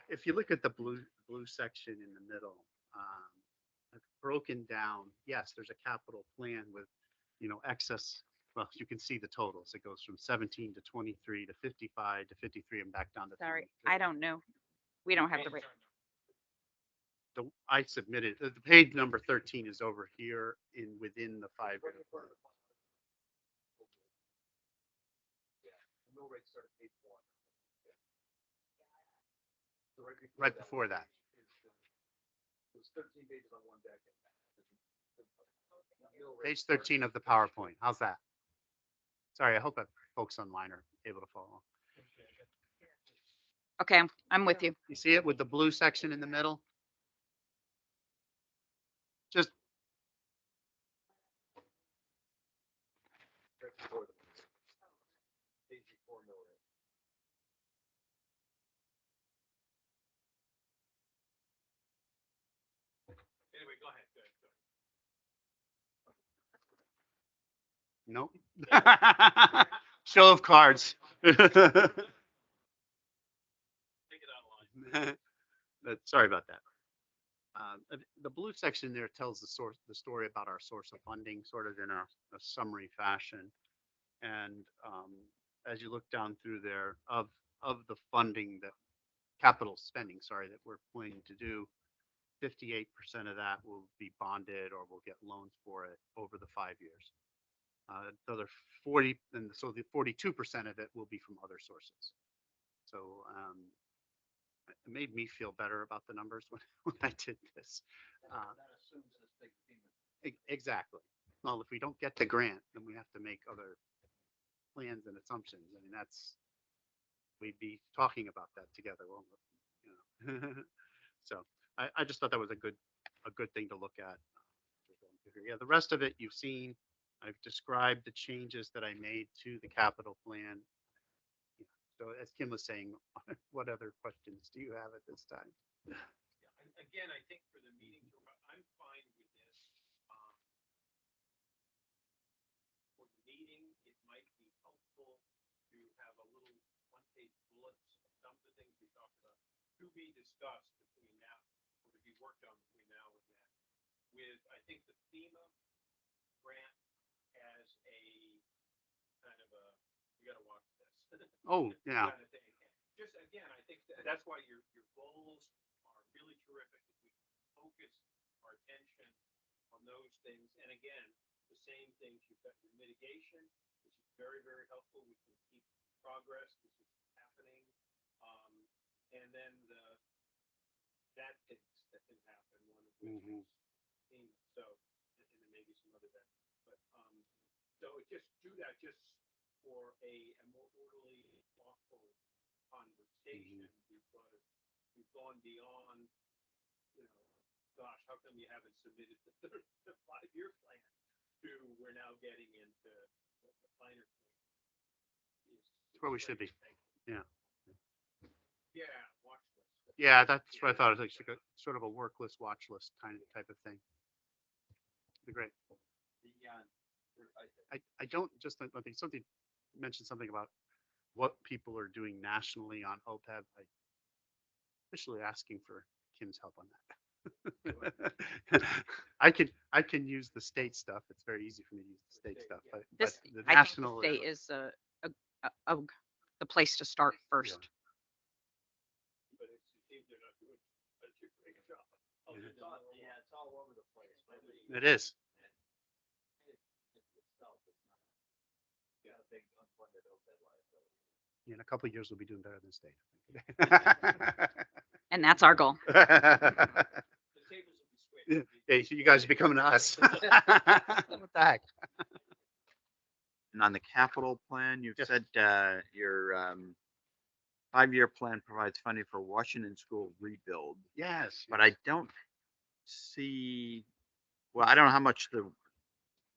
if you look at the blue section in the middle, broken down, yes, there's a capital plan with, excess. Well, you can see the totals. It goes from 17 to 23 to 55 to 53 and back down to Sorry, 23. I don't know. We don't have the right. I submitted, the page number 13 is over here within the 5-year plan. Right before that. Page 13 of the PowerPoint. How's that? Sorry, I hope that folks online are able to follow. Okay, I'm with you. You see it with the blue section in the middle? Just Anyway, go ahead. nope. Show of cards. Take it online. Sorry about that. The blue section there tells the story about our source of funding, sort of in a summary fashion. And as you look down through there, of the funding, that capital spending, sorry, that we're planning to do, 58% of that will be bonded or we'll get loans for it over the 5 years. The other 40, and so the 42% of it will be from other sources. So it made me feel better about the numbers when I did this. Exactly. Well, if we don't get the grant, then we have to make other plans and assumptions. I mean, we'd be talking about that together, won't we? So I just thought that was a good thing to look at. Yeah, the rest of it you've seen. I've described the changes that I made to the capital plan. So as Kim was saying, what other questions do you have at this time? Again, I think for the meeting, I'm fine with this. For the meeting, it might be helpful to have a little one-page bullets of some of the things we talked about to be discussed between now, or to be worked on between now and then. I think the FEMA grant has a kind of you got to watch this. Oh, yeah. Kind of thing. Just again, I think that's why your goals are really terrific. If we focus our attention on those things, and again, the same things. You've got your mitigation, which is very, very helpful. We can keep progress. This is happening, and then that things that can happen. One of which is FEMA. So, and then maybe some other that. But so just do that. Just for a more orderly, thoughtful conversation because we've gone beyond, you know, gosh, how come you haven't submitted the 5-year plan to we're now getting into the finer point. It's where we should be. Yeah. Yeah, watch list. Yeah, that's what I thought. It was like a, sort of a work list, watch list kind of type of thing. Be great. I don't just, I think something mentioned something about what people are doing nationally on OPEB. I officially asking for Kim's help on that. I can use the state stuff. It's very easy for me to use the state stuff, but This, the I think national the state is the place to start first. But it seems they're not doing such a great job. Oh, it's all over the place. It is. In a couple of years, we'll be doing better than state. And that's our goal. Yeah, so you guys are becoming us. What the heck? And on the capital plan, you've Yes. said your 5-year plan provides funding for Washington School rebuild, Yes. but I don't see, well, I don't know how much the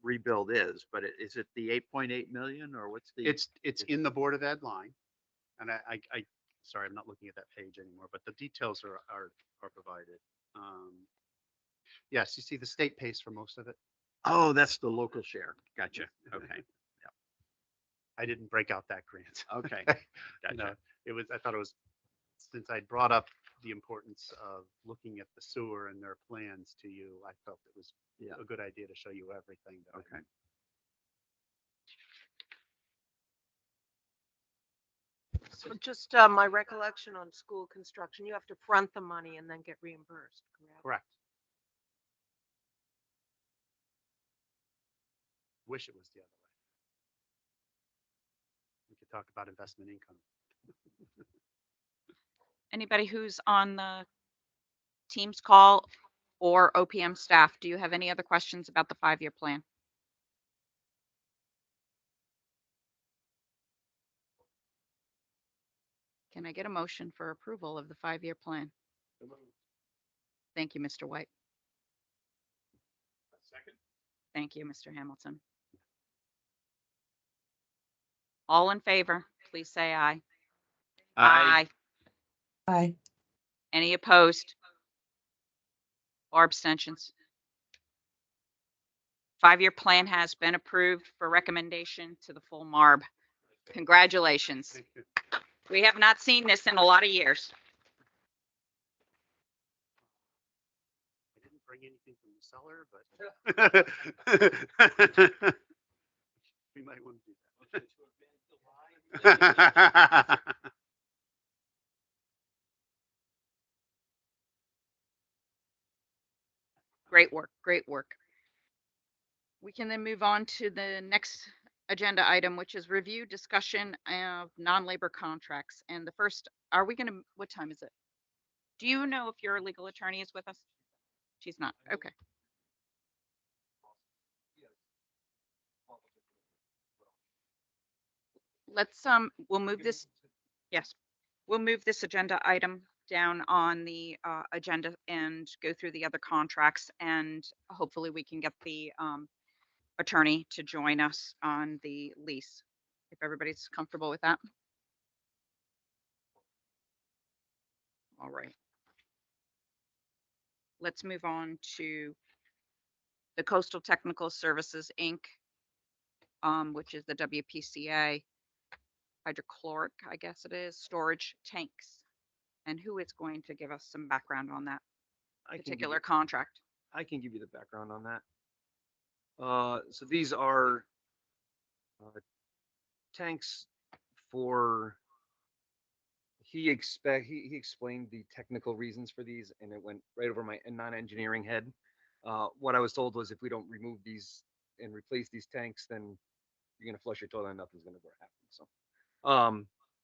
rebuild is, but is it the 8.8 million or what's the? It's in the Board of Ed line. And I sorry, I'm not looking at that page anymore, but the details are provided. Yes, you see the state pays for most of it. Oh, that's the local share. Gotcha. Okay. I didn't break out that grant. Okay. You know, Gotcha. I thought it was, since I brought up the importance of looking at the sewer and their plans to you, I felt it was Yeah. a good idea to show you everything. That I Okay. So just my recollection on school construction, you have to front the money and then get reimbursed, correct? Correct. Wish it was the other way. We could talk about investment income. Anybody who's on the Teams call or OPM staff, do you have any other questions about the 5-year plan? Can I get a motion for approval of the 5-year plan? Thank you, Mr. White. Second. Thank you, Mr. Hamilton. All in favor, please say aye. Aye. Aye. Any opposed? Or abstentions? 5-year plan has been approved for recommendation to the full MARB. Congratulations. Thank you. We have not seen this in a lot of years. I didn't bring anything from the cellar, but we might want to do that. Great work, great work. We can then move on to the next agenda item, which is review discussion of non-labor contracts. And the first, are we going to, what time is it? Do you know if your legal attorney is with us? She's not. Okay. Let's, we'll move this. Yes, we'll move this agenda item down on the agenda and go through the other contracts, and hopefully we can get the attorney to join us on the lease, if everybody's comfortable with that. All right. Let's move on to the Coastal Technical Services, Inc., which is the WPCA hydrochloric, I guess it is, storage tanks. And who is going to give us some background on that particular contract? I can give you the background on that. So these are tanks for, he explained the technical reasons for these, and it went right over my non-engineering head. What I was told was if we don't remove these and replace these tanks, then you're gonna flush your toilet and nothing's gonna happen. So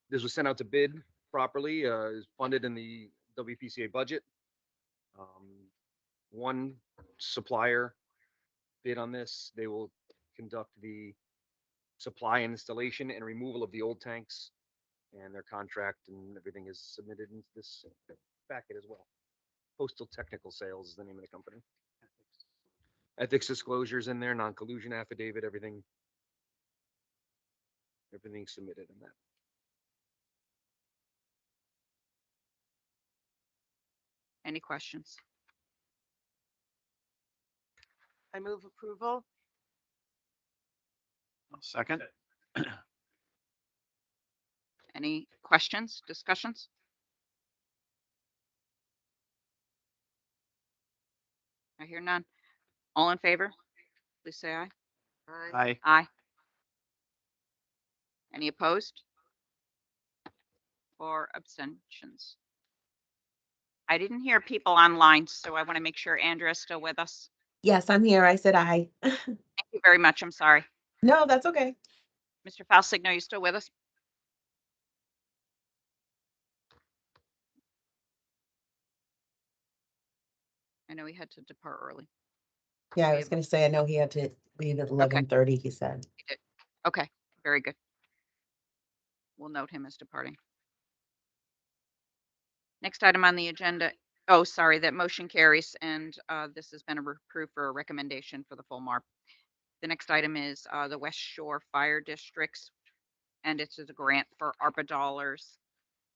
this was sent out to bid properly, is funded in the WPCA budget. One supplier bid on this. They will conduct the supply and installation and removal of the old tanks. And their contract and everything is submitted into this packet as well. Postal Technical Sales is the name of the company. Ethics disclosures in there, non-collusion affidavit, everything's submitted in that. Any questions? I move approval. Second. Any questions, discussions? I hear none. All in favor, please say aye. Aye. Aye. Any opposed? Or abstentions? I didn't hear people online, so I want to make sure Andrea's still with us. Yes, I'm here. I said aye. Thank you very much. I'm sorry. No, that's okay. Mr. Falsigno, you still with us? I know he had to depart early. Yeah, I We was have- gonna say, I know he had to leave at 11:30, he said. Okay, very good. We'll note him as departing. Next item on the agenda, oh, sorry, that motion carries, and this has been approved for a recommendation for the full MARB. The next item is the West Shore Fire Districts, and it's a grant for ARPA dollars.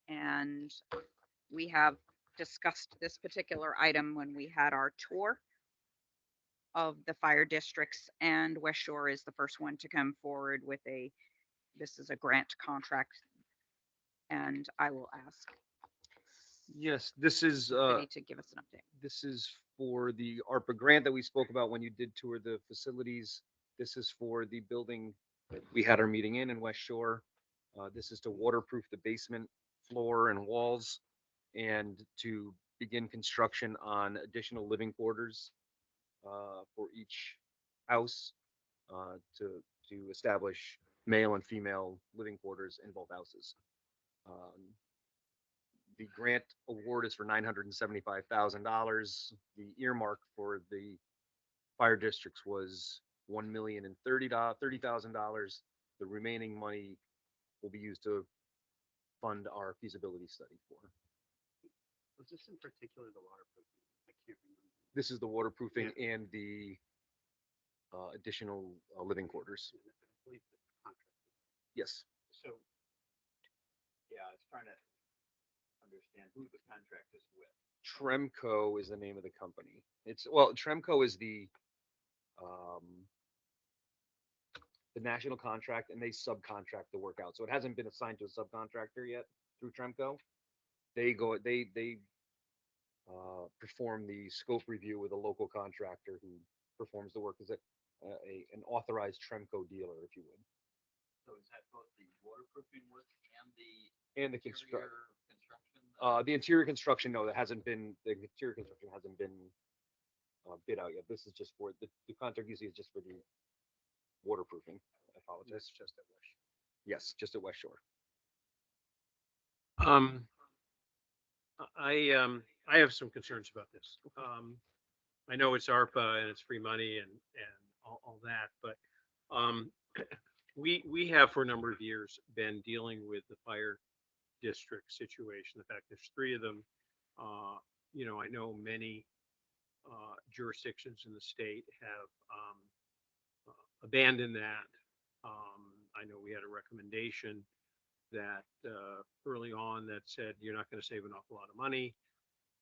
And we have discussed this particular item when we had our tour of the fire districts, and West Shore is the first one to come forward with this is a grant contract. And I will ask Yes, this is Subcommittee to give us an update. this is for the ARPA grant that we spoke about when you did tour the facilities. This is for the building that we had our meeting in West Shore. This is to waterproof the basement floor and walls and to begin construction on additional living quarters for each house to establish male and female living quarters in both houses. The grant award is for $975,000. The earmark for the fire districts was $1,030,000. The remaining money will be used to fund our feasibility study for. Was this in particular the waterproofing? I can't remember. This is the waterproofing and the additional living quarters. I believe the contract. Yes. So, yeah, I was trying to understand who the contract is with. Tremco is the name of the company. Tremco is the national contract, and they subcontract the work out. So it hasn't been assigned to a subcontractor yet through Tremco. They perform the scope review with a local contractor who performs the work as an authorized Tremco dealer, if you would. So is that both the waterproofing work and the Construction. construction? The interior construction, no, the interior construction hasn't been bid out yet. This is just for the contract usually is just for the waterproofing. I apologize. Just at West. Yes, just at West Shore. I have some concerns about this. I know it's ARPA and it's free money and all that, but we have for a number of years been dealing with the fire district situation. The fact there's 3 of them. I know many jurisdictions in the state have abandoned that. I know we had a recommendation that early on that said you're not going to save an awful lot of money.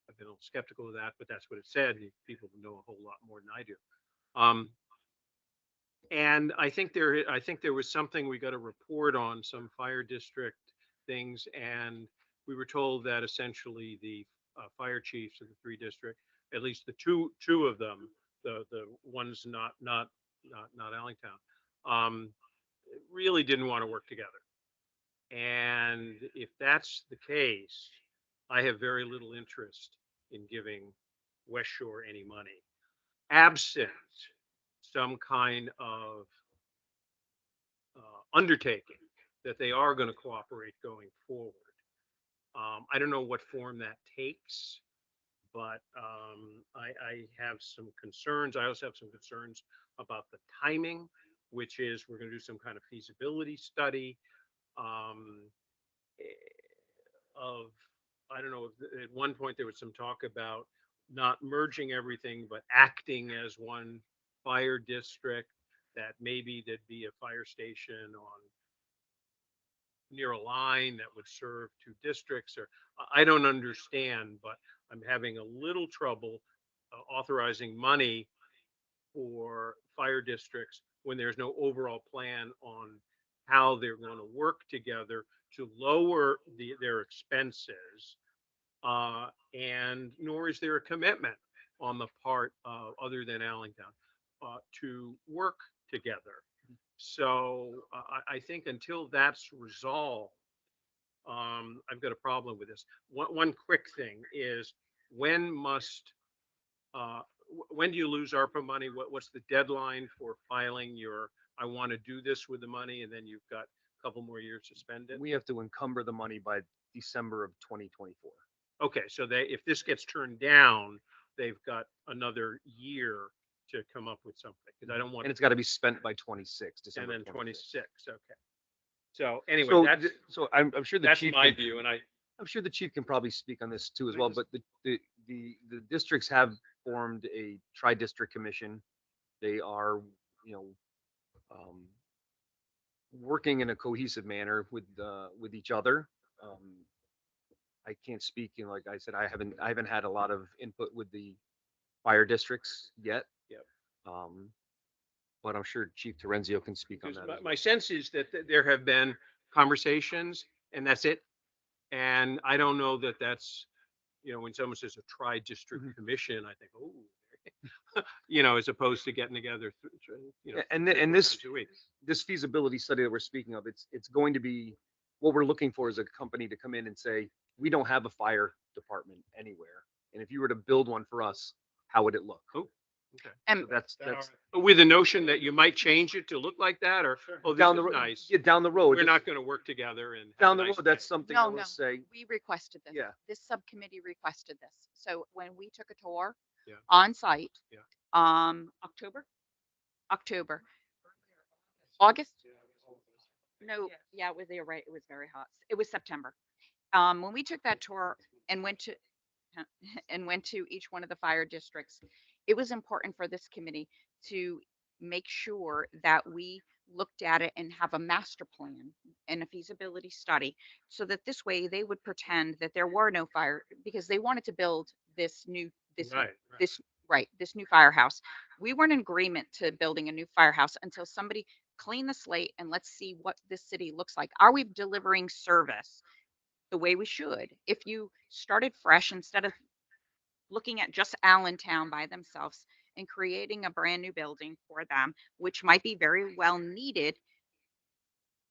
I've been a little skeptical of that, but that's what it said. People know a whole lot more than I do. And I think there was something we got a report on some fire district things, and we were told that essentially the fire chiefs of the 3 districts, at least the two of them, the ones not Allentown, really didn't want to work together. And if that's the case, I have very little interest in giving West Shore any money, absent some kind of undertaking that they are going to cooperate going forward. I don't know what form that takes, but I have some concerns. I also have some concerns about the timing which is we're going to do some kind of feasibility study um, of, I don't know, at one point there was some talk about not merging everything, but acting as one fire district, that maybe there'd be a fire station on near a line that would serve two districts, or I don't understand, but I'm having a little trouble authorizing money for fire districts when there's no overall plan on how they're going to work together to lower their expenses. And nor is there a commitment on the part of, other than Allentown, to work together. So I think until that's resolved, I've got a problem with this. One quick thing is, when must, when do you lose ARPA money? What's the deadline for filing your, I want to do this with the money, and then you've got a couple more years to spend it? We have to encumber the money by December of 2024. Okay, so if this gets turned down, they've got another year to come up with something, because I don't want. And it's got to be spent by 26, And December then 26. 26, okay. So anyway, So, that's, so I'm sure the that's chief my can, view, and I'm sure the chief can probably speak on this too as Can I well, just- but the districts have formed a tri-district commission. They are, you know, working in a cohesive manner with each other. I can't speak, you know, like I said, I haven't had a lot of input with the fire districts yet. Yep. But I'm sure Chief Terenzio can speak on because that. my sense is that there have been conversations, and that's it. And I don't know that that's, when someone says a tri-district Mhm. commission, I think, oh, as opposed to getting together, And 3 or 4 this times a week. this feasibility study that we're speaking of, it's going to be, what we're looking for is a company to come in and say, we don't have a fire department anywhere, and if you were to build one for us, how would it look? Oh, okay. And So that's But with the notion that you might change it to look like that, or, oh, this down is the road. nice. Yeah, down the road. We're just not going to work together and have down the nice road. That's things. something no, I will no, say. we requested this. Yeah. This subcommittee requested this. So when we took a tour Yeah. on site, Yeah. October, August? No, yeah, it was there, right? It was very hot. It was September. When we took that tour and went to and went to each one of the fire districts, it was important for this committee to make sure that we looked at it and have a master plan and a feasibility study, so that this way they would pretend that there were no fire, because they wanted to build this Right. this this new firehouse. We weren't in agreement to building a new firehouse until somebody clean the slate and let's see what this city looks like. Are we delivering service the way we should? If you started fresh instead of looking at just Allentown by themselves and creating a brand new building for them, which might be very well needed,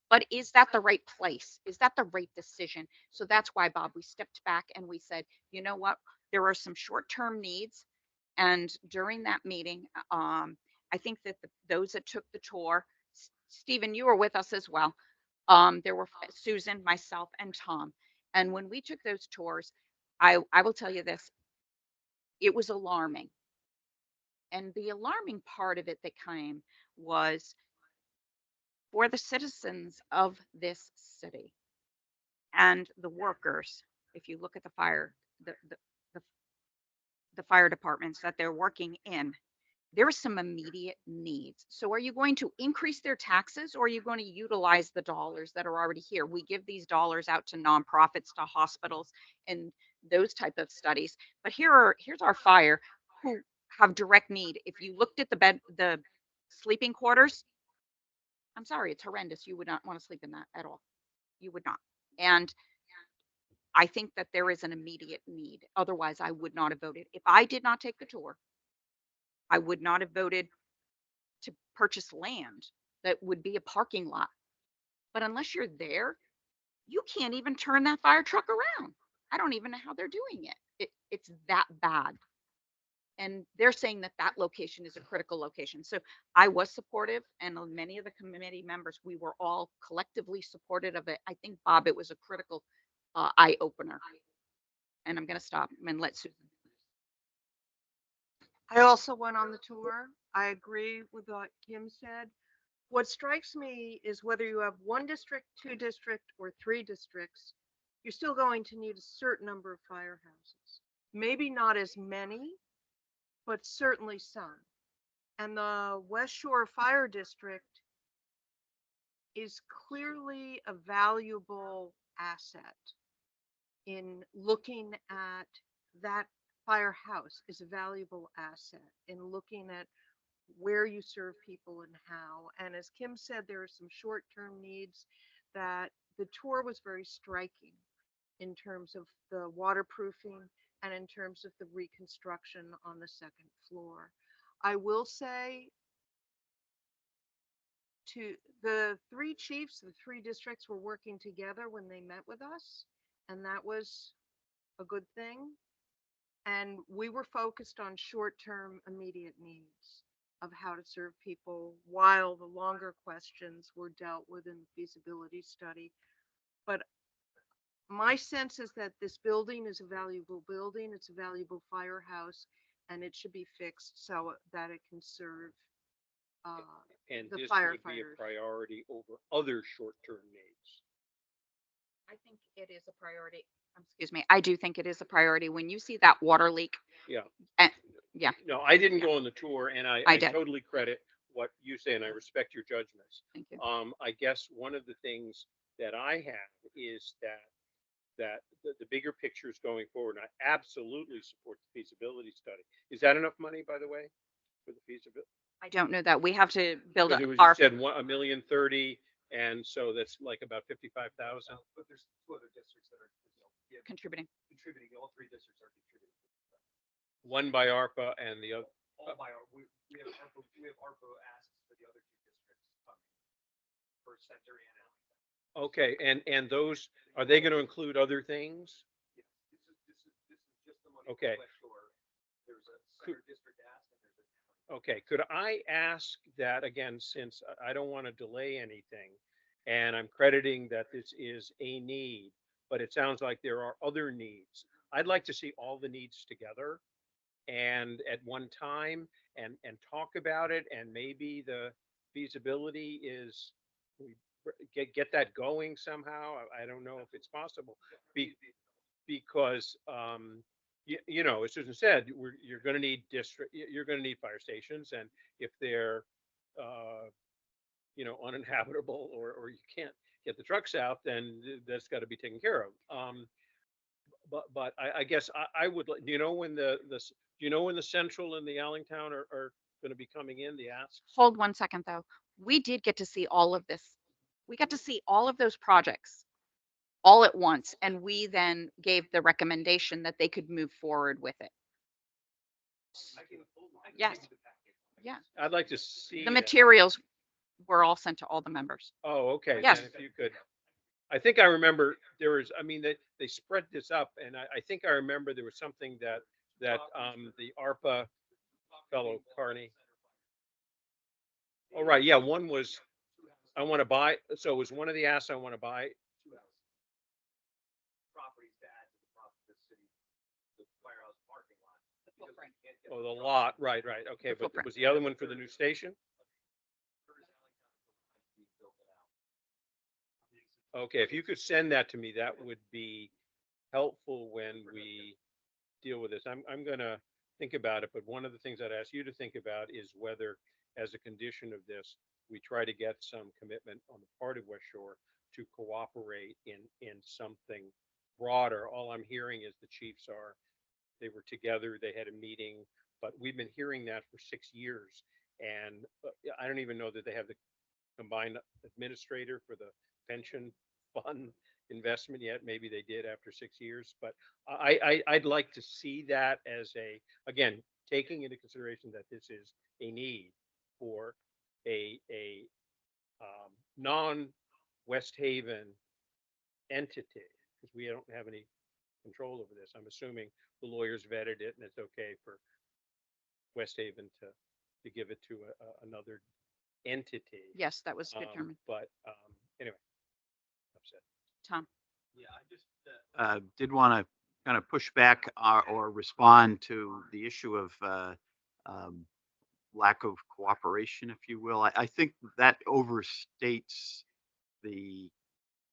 but is that the right place? Is that the right decision? So that's why, Bob, we stepped back and we said, you know what? There are some short-term needs. And during that meeting, I think that those that took the tour, Stephen, you were with us as well. There were Susan, myself, and Tom. And when we took those tours, I will tell you this, it was alarming. And the alarming part of it that came was for the citizens of this city and the workers. If you look at the, the fire departments that they're working in, there are some immediate needs. So are you going to increase their taxes, or are you going to utilize the dollars that are already here? We give these dollars out to nonprofits, to hospitals, and those type of studies. But here's our fire who have direct need. If you looked at the sleeping quarters, I'm sorry, it's horrendous. You would not want to sleep in that at all. You would not. And I think that there is an immediate need. Otherwise, I would not have voted. If I did not take the tour, I would not have voted to purchase land that would be a parking lot. But unless you're there, you can't even turn that fire truck around. I don't even know how they're doing it. It's that bad. And they're saying that that location is a critical location. So I was supportive, and many of the committee members, we were all collectively supportive of it. I think, Bob, it was a critical eye opener. And I'm going to stop and let Susan. I also went on the tour. I agree with what Kim said. What strikes me is whether you have one district, two district, or three districts, you're still going to need a certain number of firehouses. Maybe not as many, but certainly some. And the West Shore Fire District is clearly a valuable asset in looking at that firehouse is a valuable asset in looking at where you serve people and how. And as Kim said, there are some short-term needs that the tour was very striking in terms of the waterproofing and in terms of the reconstruction on the second floor. I will say to the three chiefs, the three districts were working together when they met with us, and that was a good thing. And we were focused on short-term immediate needs of how to serve people while the longer questions were dealt with in the feasibility study. But my sense is that this building is a valuable building. It's a valuable firehouse, and it should be fixed so that it can serve And the this would be a firefighters. priority over other short-term needs. I think it is a priority. Excuse me. I do think it is a priority. When you see that water leak, Yeah. yeah, No, I didn't go on the tour, and I I did. totally credit what you say, and I respect your judgments. thank you. I guess one of the things that I have is that the bigger picture is going forward. And I absolutely support the feasibility study. Is that enough money, by the way, for the feasibility? I don't know that. We have to build Because it was, our, you said $1,030,000, and so that's like about 55,000. But there's two other districts that are, contributing. contributing. All three districts are contributing. One by ARPA and the other. All by our, we have ARPA asks for the other two districts coming for Center and Allen. Okay, and those, are they going to include other things? Yes, this is just the money. Okay. West Shore. There's a Center district ask and there's a. Okay, could I ask that again, since I don't want to delay anything, and I'm crediting that this is a need, but it sounds like there are other needs. I'd like to see all the needs together and at one time and talk about it, and maybe the feasibility is we get that going somehow. I don't know if it's possible. Because you know, as Susan said, you're going to need you're going to need fire stations, and if they're you know, uninhabitable or you can't get the trucks out, then that's got to be taken care of. But I guess I would like. Do you know when do you know when the Central and the Allentown are going to be coming in? The asks. Hold 1 second though. We did get to see all of this. We got to see all of those projects all at once, and we then gave the recommendation that they could move forward with it. Yes. Yeah. I'd like to see The that. materials were all sent to all the members. Oh, okay. Yes. Then if you could, I think I remember there was, I mean, they spread this up, and I think I remember there was something that the ARPA fellow Carney. Oh, right. Yeah. One was, I want to buy. So it was one of the asks I want to buy. Properties to add to the city, the firehouse parking lot. Oh, the lot. Right. Okay. The But footprint. was the other one for the new station? Okay. If you could send that to me, that would be helpful when we deal with this. I'm going to think about it, but one of the things I'd ask you to think about is whether, as a condition of this, we try to get some commitment on the part of West Shore to cooperate in something broader. All I'm hearing is the chiefs they were together, they had a meeting, but we've been hearing that for 6 years. And I don't even know that they have the combined administrator for the pension fund investment yet. Maybe they did after 6 years, but I'd like to see that as again, taking into consideration that this is a need for a non-West Haven entity, because we don't have any control over this. I'm assuming the lawyers vetted it and it's okay for West Haven to give it to another entity. Yes, that was determined. But anyway, upset. Tom. Yeah, I just did want to kind of push back or respond to the issue of lack of cooperation, if you will. I think that overstates the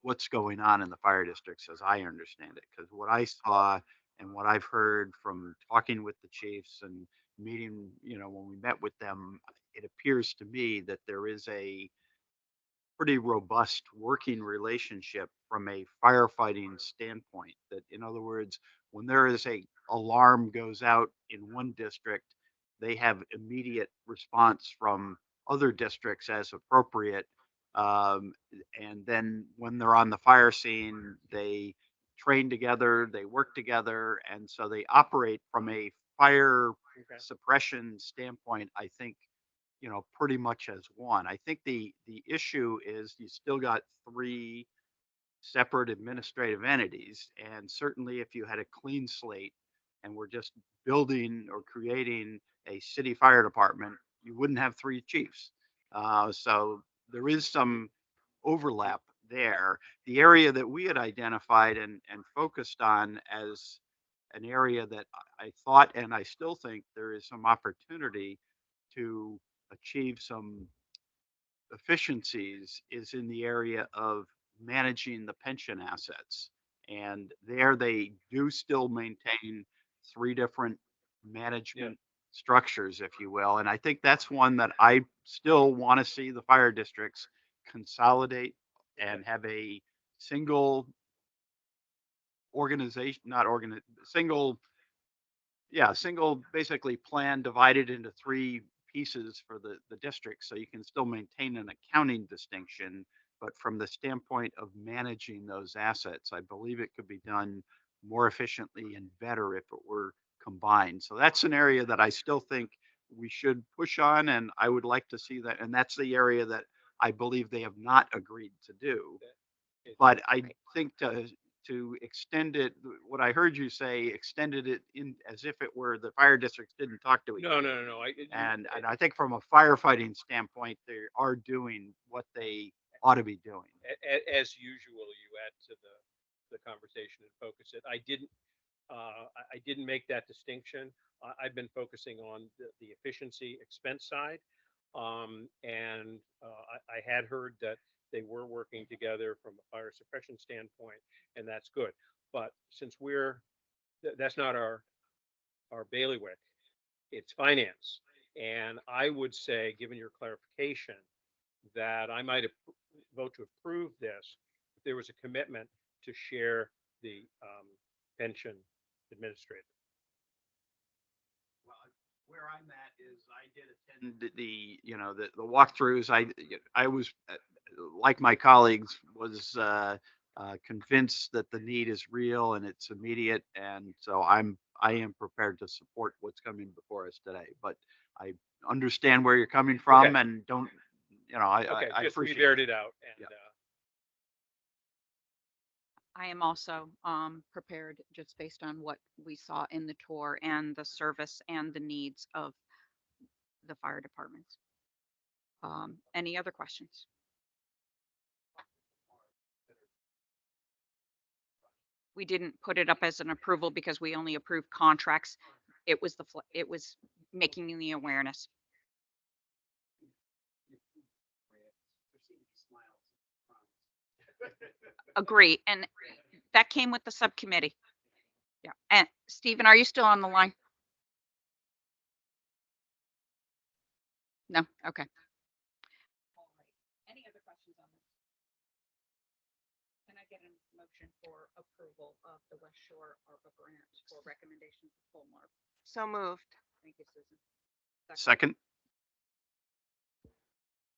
what's going on in the fire districts as I understand it. Because what I saw and what I've heard from talking with the chiefs and meeting, when we met with them, it appears to me that there is a pretty robust working relationship from a firefighting standpoint. That, in other words, when there is a alarm goes out in one district, they have immediate response from other districts as appropriate. Um, and then when they're on the fire scene, they train together, they work together, and so they operate from a fire Okay. suppression standpoint, I think, pretty much as one. I think the issue is you still got three separate administrative entities, and certainly if you had a clean slate and we're just building or creating a city fire department, you wouldn't have three chiefs. So there is some overlap there. The area that we had identified and focused on as an area that I thought and I still think there is some opportunity to achieve some efficiencies is in the area of managing the pension assets. And there they do still maintain three different management structures, if you will. And I think that's one that I still want to see the fire districts consolidate and have a single organization, not single, single basically plan divided into three pieces for the district. So you can still maintain an accounting distinction, but from the standpoint of managing those assets, I believe it could be done more efficiently and better if it were combined. So that's an area that I still think we should push on, and I would like to see that. And that's the area that I believe they have not agreed to do. But I think to extend it, what I heard you say, extended it in as if it were the fire districts didn't talk to each No, other. no, no, no. And I think from a firefighting standpoint, they are doing what they ought to be doing. As usual, you add to the conversation and focus it. I didn't make that distinction. I've been focusing on the efficiency expense side. And I had heard that they were working together from a fire suppression standpoint, and that's good. But since that's not our bailiwick, it's finance. And I would say, given your clarification, that I might vote to approve this if there was a commitment to share the pension administrator. Well, where I'm at is I did attend the walkthroughs. I was like my colleagues was convinced that the need is real and it's immediate, and so I am prepared to support what's coming before us today. But I understand where you're coming from, Okay. and don't Okay, I just appreciate we've aired it out. And Yeah. I am also prepared just based on what we saw in the tour and the service and the needs of the fire departments. Any other questions? We didn't put it up as an approval because we only approved contracts. It was it was making the awareness. Agree. And that came with the subcommittee. Yeah. And Stephen, are you still on the line? No. Okay. Any other questions on this? Can I get a motion for approval of the West Shore ARPA grant for recommendation to full MARB? So moved. Thank you, Susan. Second.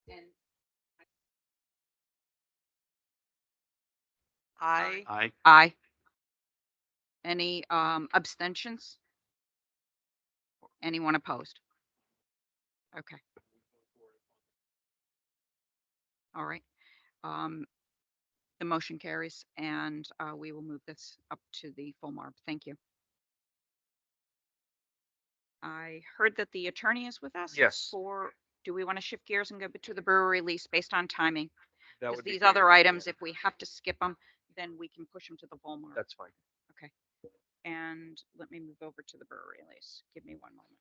And I, aye. Any abstentions? Anyone opposed? Okay. All right. The motion carries, and we will move this up to the full MARB. Thank you. I heard that the attorney is with us. Yes. Do we want to shift gears and go to the brewery lease based on timing? That Because would be these great. other items, if we have to skip them, then we can push them to the full MARB. That's fine. Okay. And let me move over to the brewery lease. Give me one moment.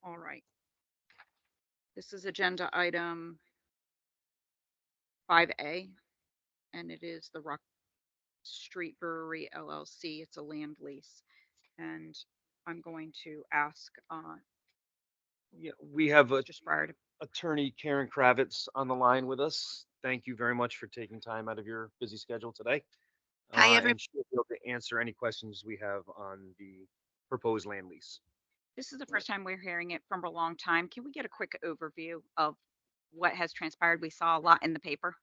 All right. This is agenda item 5A, and it is the Rock Street Brewery LLC. It's a land lease. And I'm going to ask Yeah, we have Mr. Spryer to, attorney Karen Kravitz on the line with us. Thank you very much for taking time out of your busy schedule today. Hi, everyone. And she'll be able to answer any questions we have on the proposed land lease. this is the first time we're hearing it from a long time. Can we get a quick overview of what has transpired? We saw a lot in the paper.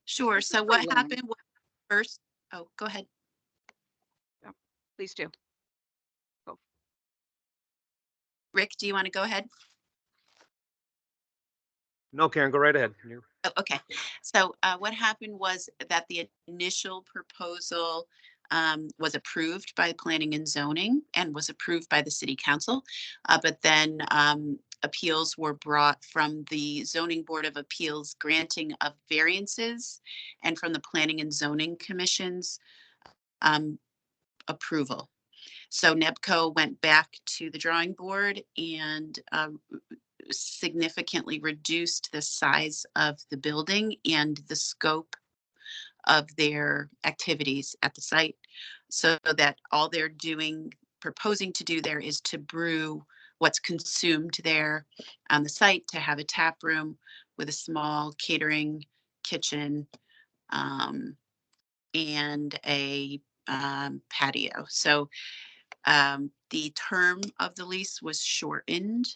Sure. This is So for what land. happened was first, oh, go ahead. Please do. Rick, do you want to go ahead? No, Karen, go right ahead. Oh, okay. So what happened was that the initial proposal was approved by planning and zoning and was approved by the city council. But then appeals were brought from the zoning board of appeals granting of variances and from the planning and zoning commission's approval. So NEBCO went back to the drawing board and significantly reduced the size of the building and the scope of their activities at the site, so that all they're proposing to do there is to brew what's consumed there on the site, to have a tap room with a small catering kitchen and a patio. So the term of the lease was shortened.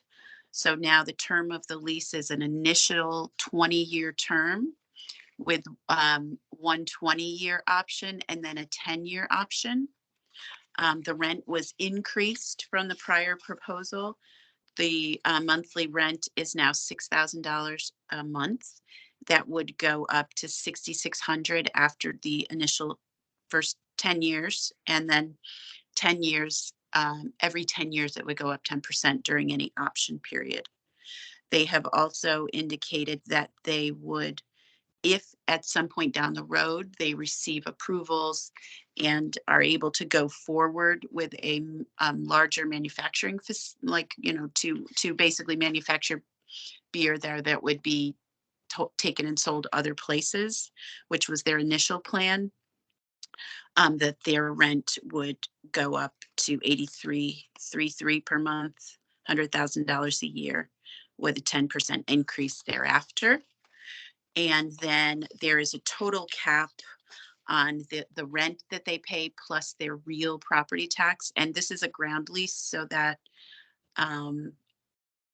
So now the term of the lease is an initial 20-year term with one 20-year option and then a 10-year option. The rent was increased from the prior proposal. The monthly rent is now $6,000 a month. That would go up to $6,600 after the initial first 10 years, and then 10 years, every 10 years, it would go up 10% during any option period. They have also indicated that they would, if at some point down the road they receive approvals and are able to go forward with a larger manufacturing, to basically manufacture beer there that would be taken and sold other places, which was their initial plan, that their rent would go up to $83,333 per month, $100,000 a year, with a 10% increase thereafter. And then there is a total cap on the rent that they pay plus their real property tax. And this is a ground lease, so that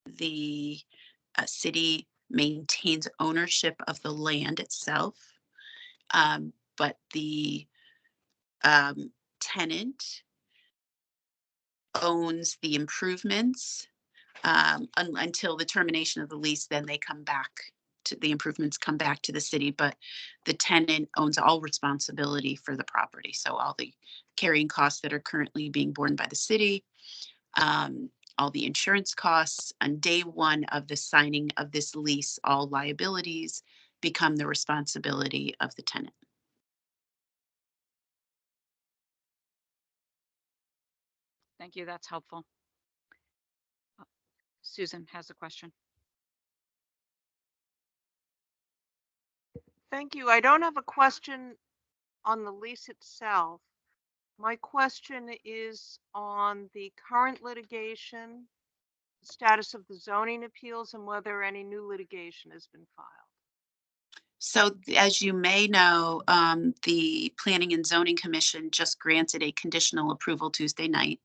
the city maintains ownership of the land itself. But the tenant owns the improvements until the termination of the lease. Then they come back to the improvements, come back to the city, but the tenant owns all responsibility for the property. So all the carrying costs that are currently being borne by the city, all the insurance costs on day one of the signing of this lease, all liabilities become the responsibility of the tenant. Thank you. That's helpful. Susan has a question. Thank you. I don't have a question on the lease itself. My question is on the current litigation, the status of the zoning appeals, and whether any new litigation has been filed. So as you may know, the Planning and Zoning Commission just granted a conditional approval Tuesday night.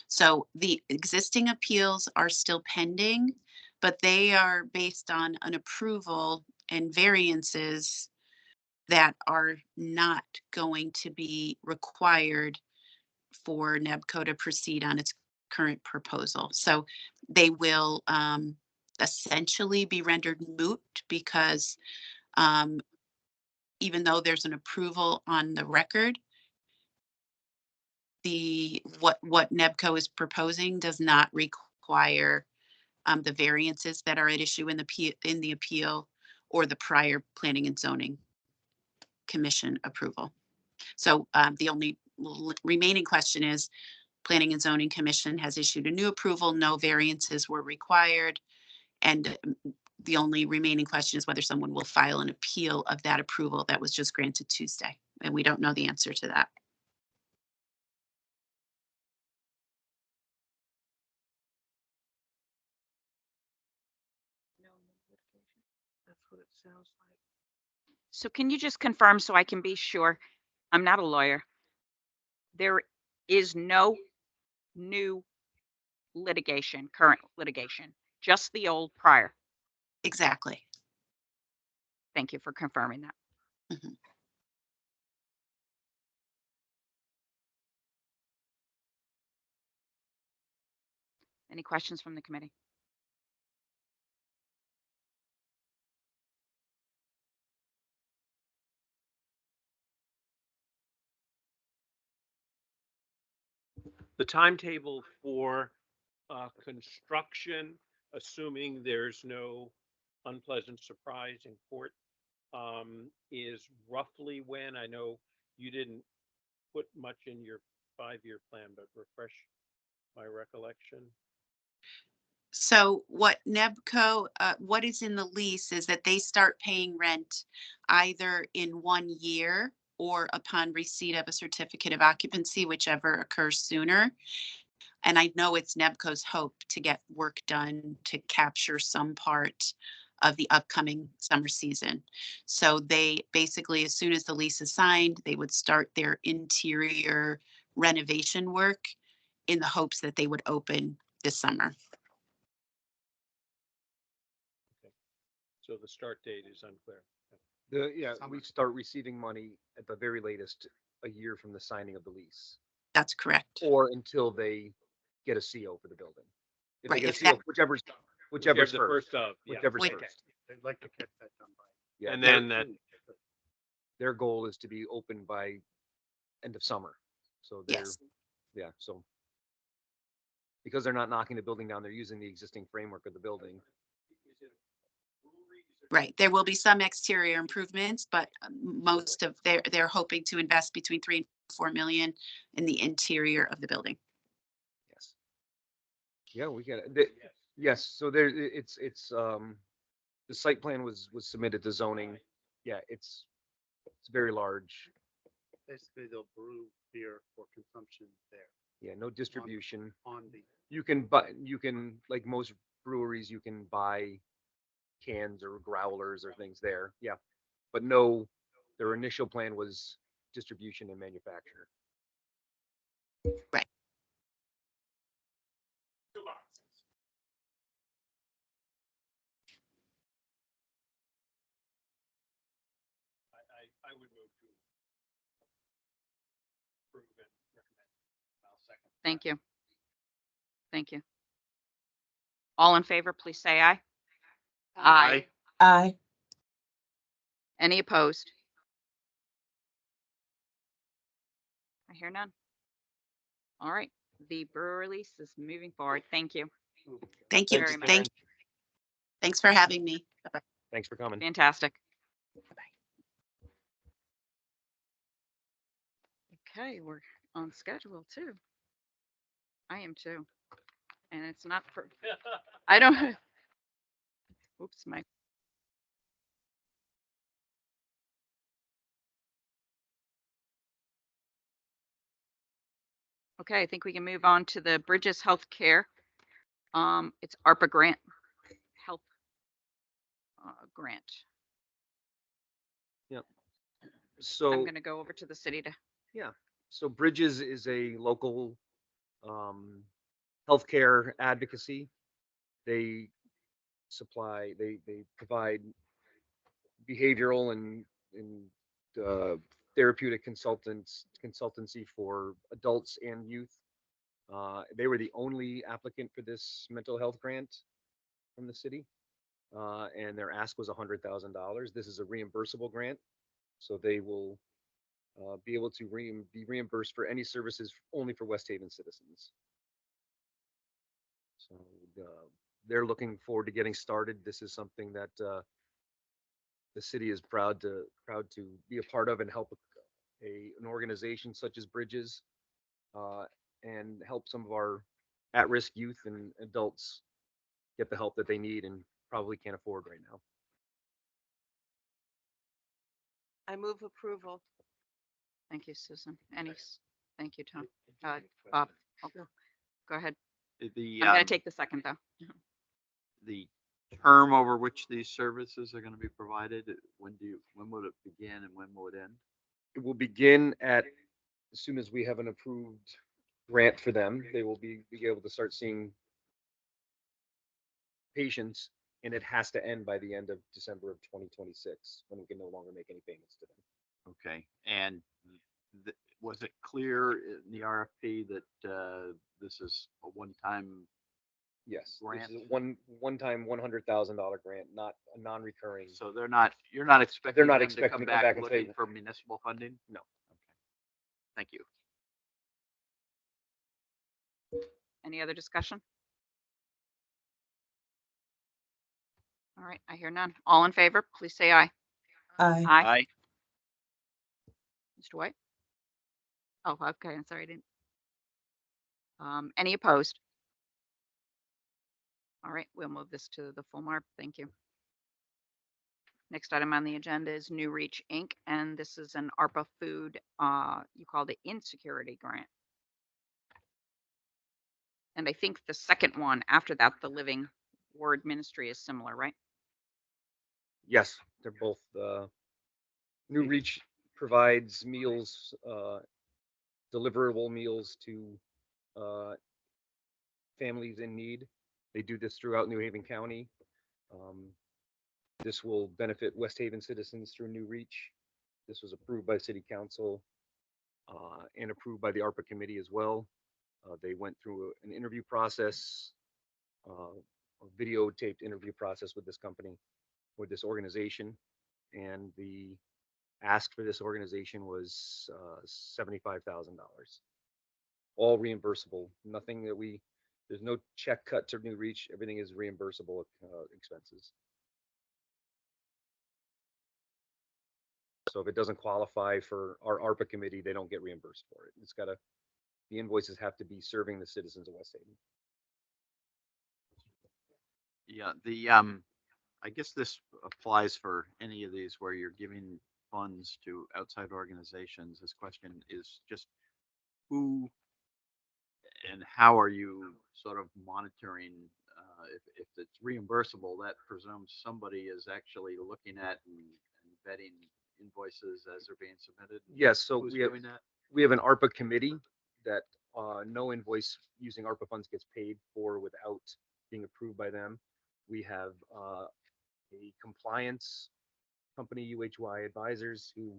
So the existing appeals are still pending, but they are based on an approval and variances that are not going to be required for NEBCO to proceed on its current proposal. So they will essentially be rendered moot, because even though there's an approval on the record, what NEBCO is proposing does not require the variances that are at issue in the appeal or the prior Planning and Zoning Commission approval. So the only remaining question is, Planning and Zoning Commission has issued a new approval. No variances were required. And the only remaining question is whether someone will file an appeal of that approval that was just granted Tuesday. And we don't know the answer to that. That's what it sounds like. So can you just confirm so I can be sure? I'm not a lawyer. There is no new litigation, current litigation, just the old prior. Exactly. Thank you for confirming that. Mhm. Any questions from the committee? The timetable for construction, assuming there's no unpleasant surprise in court, is roughly when? I know you didn't put much in your 5-year plan, but refresh my recollection. So what NEBCO, what is in the lease is that they start paying rent either in 1 year or upon receipt of a certificate of occupancy, whichever occurs sooner. And I know it's NEBCO's hope to get work done to capture some part of the upcoming summer season. So they basically, as soon as the lease is signed, they would start their interior renovation work in the hopes that they would open this summer. So the start date is unclear. Yeah, we start receiving money at the very latest a year from the signing of the lease, That's correct. or until they get a CO for the building. If they Right, get a if CO, that- whichever's Whichever the first, first of, yeah. whichever's Wait. first. They'd like to get that done by. Yeah, And their- then that, their goal is to be open by end of summer. So they're, Yes, yeah, so because they're not knocking the building down, they're using the existing framework of the building. right. There will be some exterior improvements, but most of they're hoping to invest between 3 and 4 million in the interior of the building. Yes. Yeah, we get it. Yes, so there, it's, the site plan was submitted to zoning. Yeah, it's very large. Basically, they'll brew beer for consumption there Yeah, no distribution. on the. You can, like most breweries, you can buy cans or growlers or things there. Yeah. But no, their initial plan was distribution and manufacture. Right. I would move to approve and recommend. I'll second. Thank you. Thank you. All in favor, please say aye. Aye. Aye. Any opposed? I hear none. All right, the brewer release is moving forward. Thank you. Thank you. Very much. Thanks for having me. Bye-bye. Thanks for coming. Fantastic. Okay, we're on schedule too. I am too. And it's not for, I don't, oops, my. Okay, I think we can move on to the Bridges Healthcare. It's ARPA grant, health grant. I'm So, gonna go over to the city to, so Bridges is a local, healthcare advocacy. They they provide behavioral and therapeutic consultancy for adults and youth. They were the only applicant for this mental health grant from the city. And their ask was $100,000. This is a reimbursable grant, so they will be able to be reimbursed for any services only for West Haven citizens. So they're looking forward to getting started. This is something that the city is proud to be a part of and help an organization such as Bridges and help some of our at-risk youth and adults get the help that they need and probably can't afford right now. I move approval. Thank you, Susan. Thank you, Tom. Bob, go ahead. The, I'm going um, to take the second though. the term over which these services are going to be provided, when will it begin and when will it end? It will begin as soon as we have an approved grant for them. They will be able to start seeing patients, and it has to end by the end of December of 2026 when we can no longer make any payments to them. Okay, and was it clear in the RFP that this is a one-time? Yes, Grant? this is one-time $100,000 grant, not a non-recurring. So you're not expecting not them to expecting come to come back back and say- looking for municipal funding? No. Okay. Thank you. Any other discussion? All right, I hear none. All in favor, please say aye. Aye. Aye. Mr. White? Oh, okay, I'm sorry, I didn't. Any opposed? All right, we'll move this to the full MARB. Thank you. Next item on the agenda is New Reach Inc., and this is an ARPA food, you called it insecurity grant. And I think the second one after that, the Living Word Ministry, is similar, right? Yes, they're both. New Reach provides meals, deliverable meals to families in need. They do this throughout New Haven County. This will benefit West Haven citizens through New Reach. This was approved by City Council and approved by the ARPA committee as well. They went through an interview process, a videotaped interview process with this company, with this organization, and the ask for this organization was $75,000. All reimbursable. Nothing that there's no check cut to New Reach. Everything is reimbursable expenses. So if it doesn't qualify for our ARPA committee, they don't get reimbursed for it. The invoices have to be serving the citizens of West Haven. Yeah, I guess this applies for any of these where you're giving funds to outside organizations. This question is just who and how are you sort of monitoring, if it's reimbursable, that presumes somebody is actually looking at and vetting invoices as they're being submitted? Yes, so Who's we have doing that? an ARPA committee that no invoice using ARPA funds gets paid for without being approved by them. We have a compliance company, UHY Advisors, who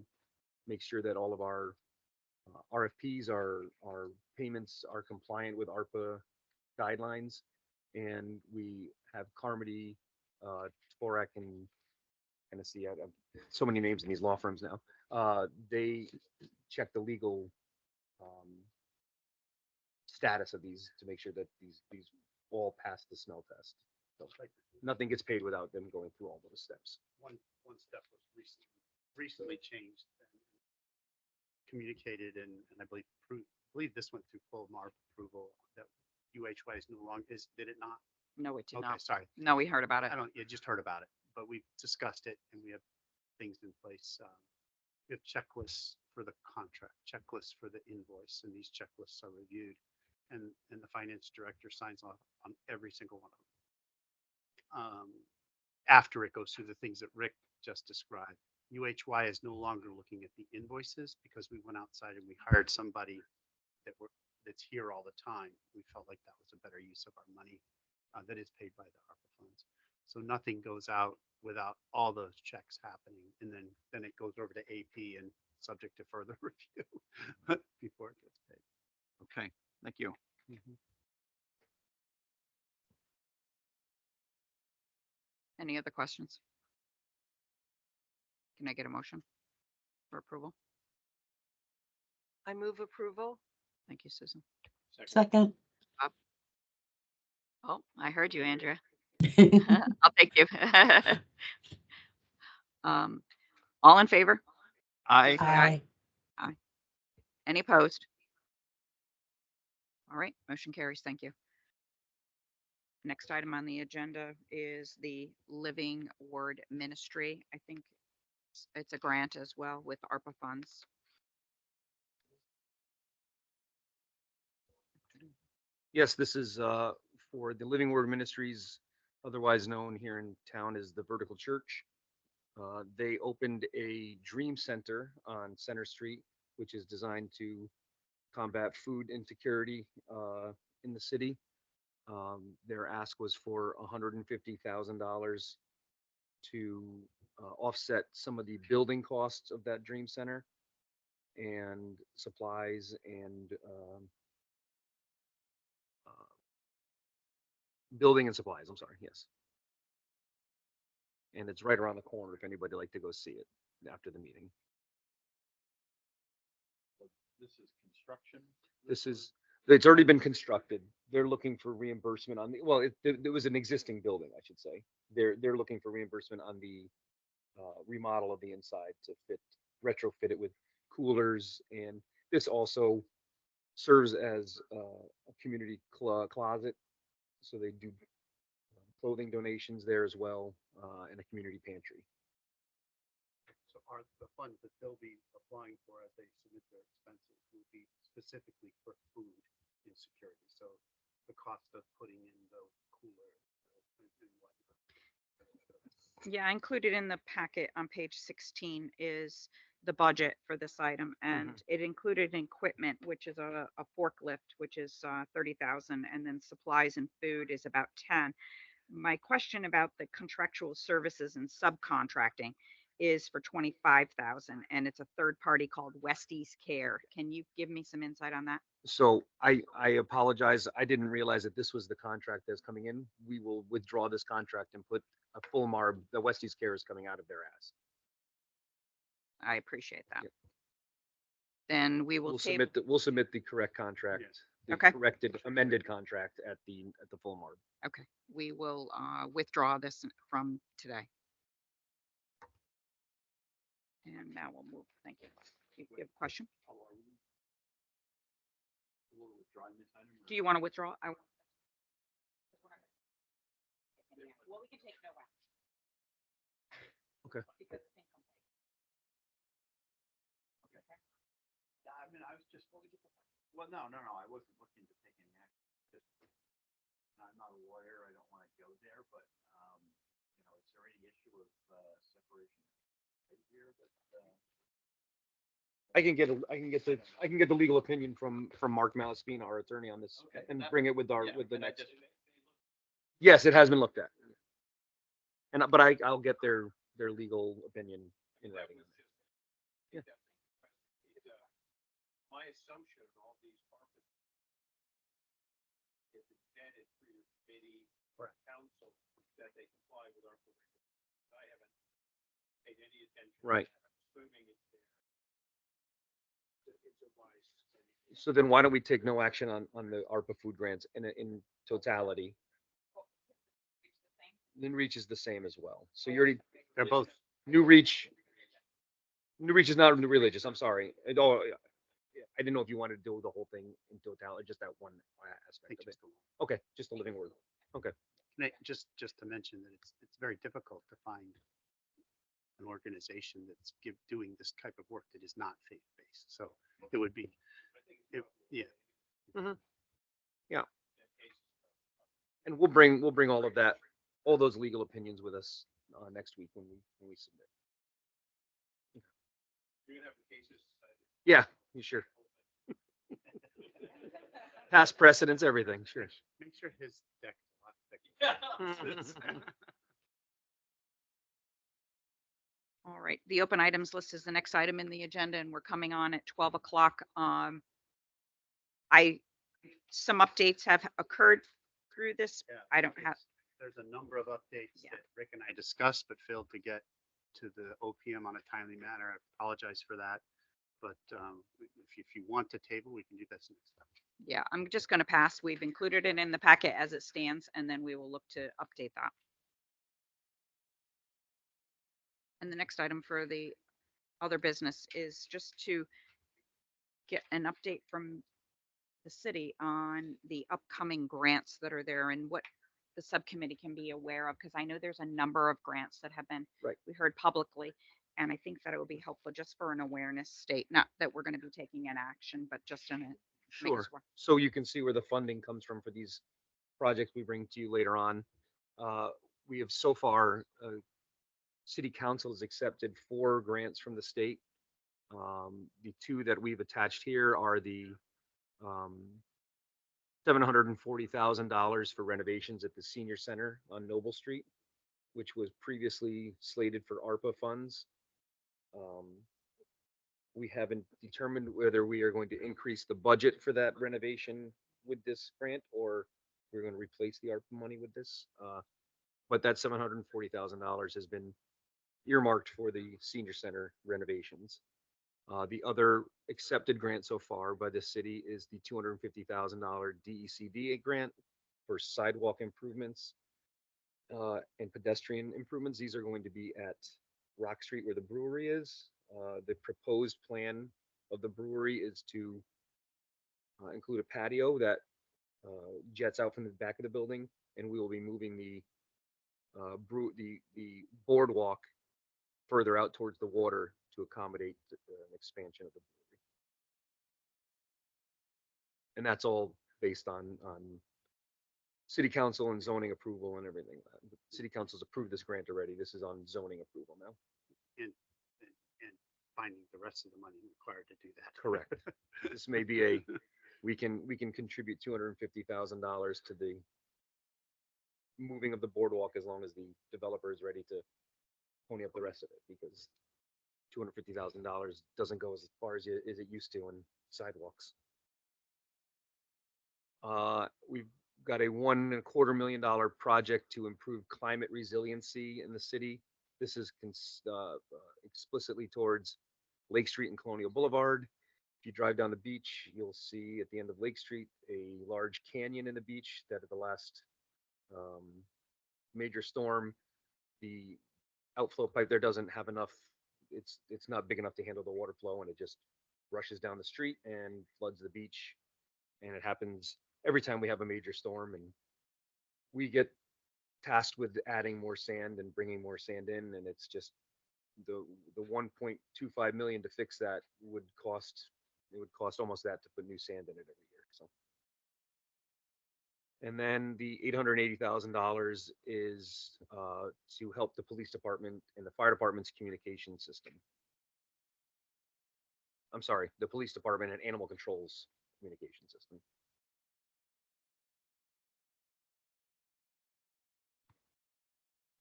makes sure that all of our RFPs, our payments are compliant with ARPA guidelines. And we have Carmody, Tvorak, and Tennessee. I have so many names in these law firms now. They check the legal status of these to make sure that these all pass the smell test. So nothing gets paid without them going through all those steps. One step was recently changed and communicated, and I believe this went through full MARB approval, that UHY is no longer, did it not? No, it did Okay, not. sorry. No, we heard about it. You just heard about it, but we've discussed it and we have things in place. We have checklists for the contract, checklists for the invoice, and these checklists are reviewed, and the finance director signs off on every single one of them. After it goes through the things that Rick just described. UHY is no longer looking at the invoices because we went outside and we hired somebody that's here all the time. We felt like that was a better use of our money that is paid by the ARPA funds. So nothing goes out without all those checks happening, and then it goes over to AP and subject to further review before it gets paid. Okay, thank you. Any other questions? Can I get a motion for approval? I move approval. Thank you, Susan. Second. Oh, I heard you, Andrea. I'll take you. All in favor? I Aye. Any opposed? All right, motion carries. Thank you. Next item on the agenda is the Living Word Ministry. I think it's a grant as well with ARPA funds. Yes, this is for the Living Word Ministries, otherwise known here in town as the Vertical Church. They opened a dream center on Center Street, which is designed to combat food insecurity in the city. Their ask was for $150,000 to offset some of the building costs of that dream center and supplies and building and supplies. I'm sorry. Yes. And it's right around the corner if anybody would like to go see it after the meeting. This is construction. It's already been constructed. They're looking for reimbursement on the, well, it was an existing building, I should say. They're looking for reimbursement on the remodel of the inside to retrofit it with coolers. And this also serves as a community closet. So they do clothing donations there as well, and a community pantry. So the funds that they'll be applying for as they submit their expenses will be specifically for food insecurity. So the cost of putting in the cooler and whatnot. Yeah, included in the packet on page 16 is the budget for this item, and it included equipment, which is a forklift, which is 30,000, and then supplies and food is about 10. My question about the contractual services and subcontracting is for 25,000, and it's a third party called Westies Care. Can you give me some insight on that? So I apologize. I didn't realize that this was the contract that's coming in. We will withdraw this contract and put a full MARB. The Westies Care is coming out of their ass. I appreciate that. Yep. Then we will table. We'll submit the correct contract, Yes. the Okay. corrected amended contract at the full MARB. Okay, we will withdraw this from today. And now we'll move. Thank you. You have a question? Do you want to withdraw? Well, we can take no action. Okay. Because the thing comes I mean, I was just, well, no, I wasn't looking to take any action. I'm not a lawyer. I don't want to go there, but, is there any issue of separation right here that, I can get the legal opinion from Mark Malaspina, our attorney on this, Okay, and that- bring it with yeah, with the and I next. just- Yes, it has been looked at. But I'll get their legal opinion in writing. Yeah. My assumption of all these departments is intended through your committee or council that they comply with our provisions. I haven't paid any attention. Right. I'm assuming it's there. It's a wise. So then why don't we take no action on the ARPA food grants in totality? Then Reach is the same as well. So you already, They're both. New Reach is not New Religious. I'm sorry. I didn't know if you wanted to do the whole thing in totality, just that one I aspect think of it. just the Okay, just the Living Word. Just to mention that it's very difficult to find an organization that's doing this type of work that is not faith-based. So it would be, yeah. And we'll bring all of that, all those legal opinions with us next week when we submit. You're gonna have the cases. Yeah, you sure. Past precedents, everything, sure. Make sure his deck is a lot thicker. All right, the open items list is the next item in the agenda, and we're coming on at 12 o'clock. Some updates have occurred through this. Yeah, I don't have, There's a number of updates Yeah. that Rick and I discussed, but failed to get to the OPM on a timely manner. I apologize for that. But if you want to table, we can do that next time. yeah, I'm just going to pass. We've included it in the packet as it stands, and then we will look to update that. And the next item for the other business is just to get an update from the city on the upcoming grants that are there and what the subcommittee can be aware of, because I know there's a number of grants that have been, Right. we heard publicly. And I think that it would be helpful just for an awareness state, not that we're going to be taking an action, but just in it. Make us Sure. aware. So you can see where the funding comes from for these projects we bring to you later on. We have so far, city council has accepted 4 grants from the state. The 2 that we've attached here are the $740,000 for renovations at the senior center on Noble Street, which was previously slated for ARPA funds. We haven't determined whether we are going to increase the budget for that renovation with this grant, or we're going to replace the ARPA money with this. But that $740,000 has been earmarked for the senior center renovations. The other accepted grant so far by the city is the $250,000 DECD grant for sidewalk improvements and pedestrian improvements. These are going to be at Rock Street where the brewery is. The proposed plan of the brewery is to include a patio that jets out from the back of the building, and we will be moving the boardwalk further out towards the water to accommodate an expansion of the brewery. And that's all based on city council and zoning approval and everything. The city council's approved this grant already. This is on zoning approval now. And finding the rest of the money required to do that. Correct. This may be we can contribute $250,000 to the moving of the boardwalk as long as the developer is ready to pony up the rest of it, because $250,000 doesn't go as far as it used to in sidewalks. We've got a $1.25 million project to improve climate resiliency in the city. This is explicitly towards Lake Street and Colonial Boulevard. If you drive down the beach, you'll see at the end of Lake Street a large canyon in the beach that at the last major storm, the outflow pipe there doesn't have enough. It's not big enough to handle the water flow, and it just rushes down the street and floods the beach. And it happens every time we have a major storm, and we get tasked with adding more sand and bringing more sand in, and it's just the 1.25 million to fix that would cost almost that to put new sand in it every year. So, and then the $880,000 is to help the police department and the fire department's communication system. I'm sorry, the police department and animal control's communication system.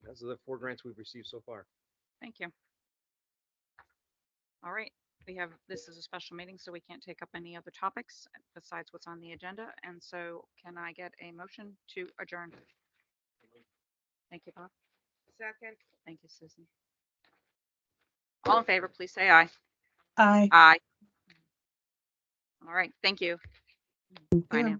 Those are the 4 grants we've received so far. Thank you. All right, this is a special meeting, so we can't take up any other topics besides what's on the agenda. And so can I get a motion to adjourn? Thank you, Bob. Second. Thank you, Susan. All in favor, please say aye. Aye. Aye. All right, thank you. Bye now.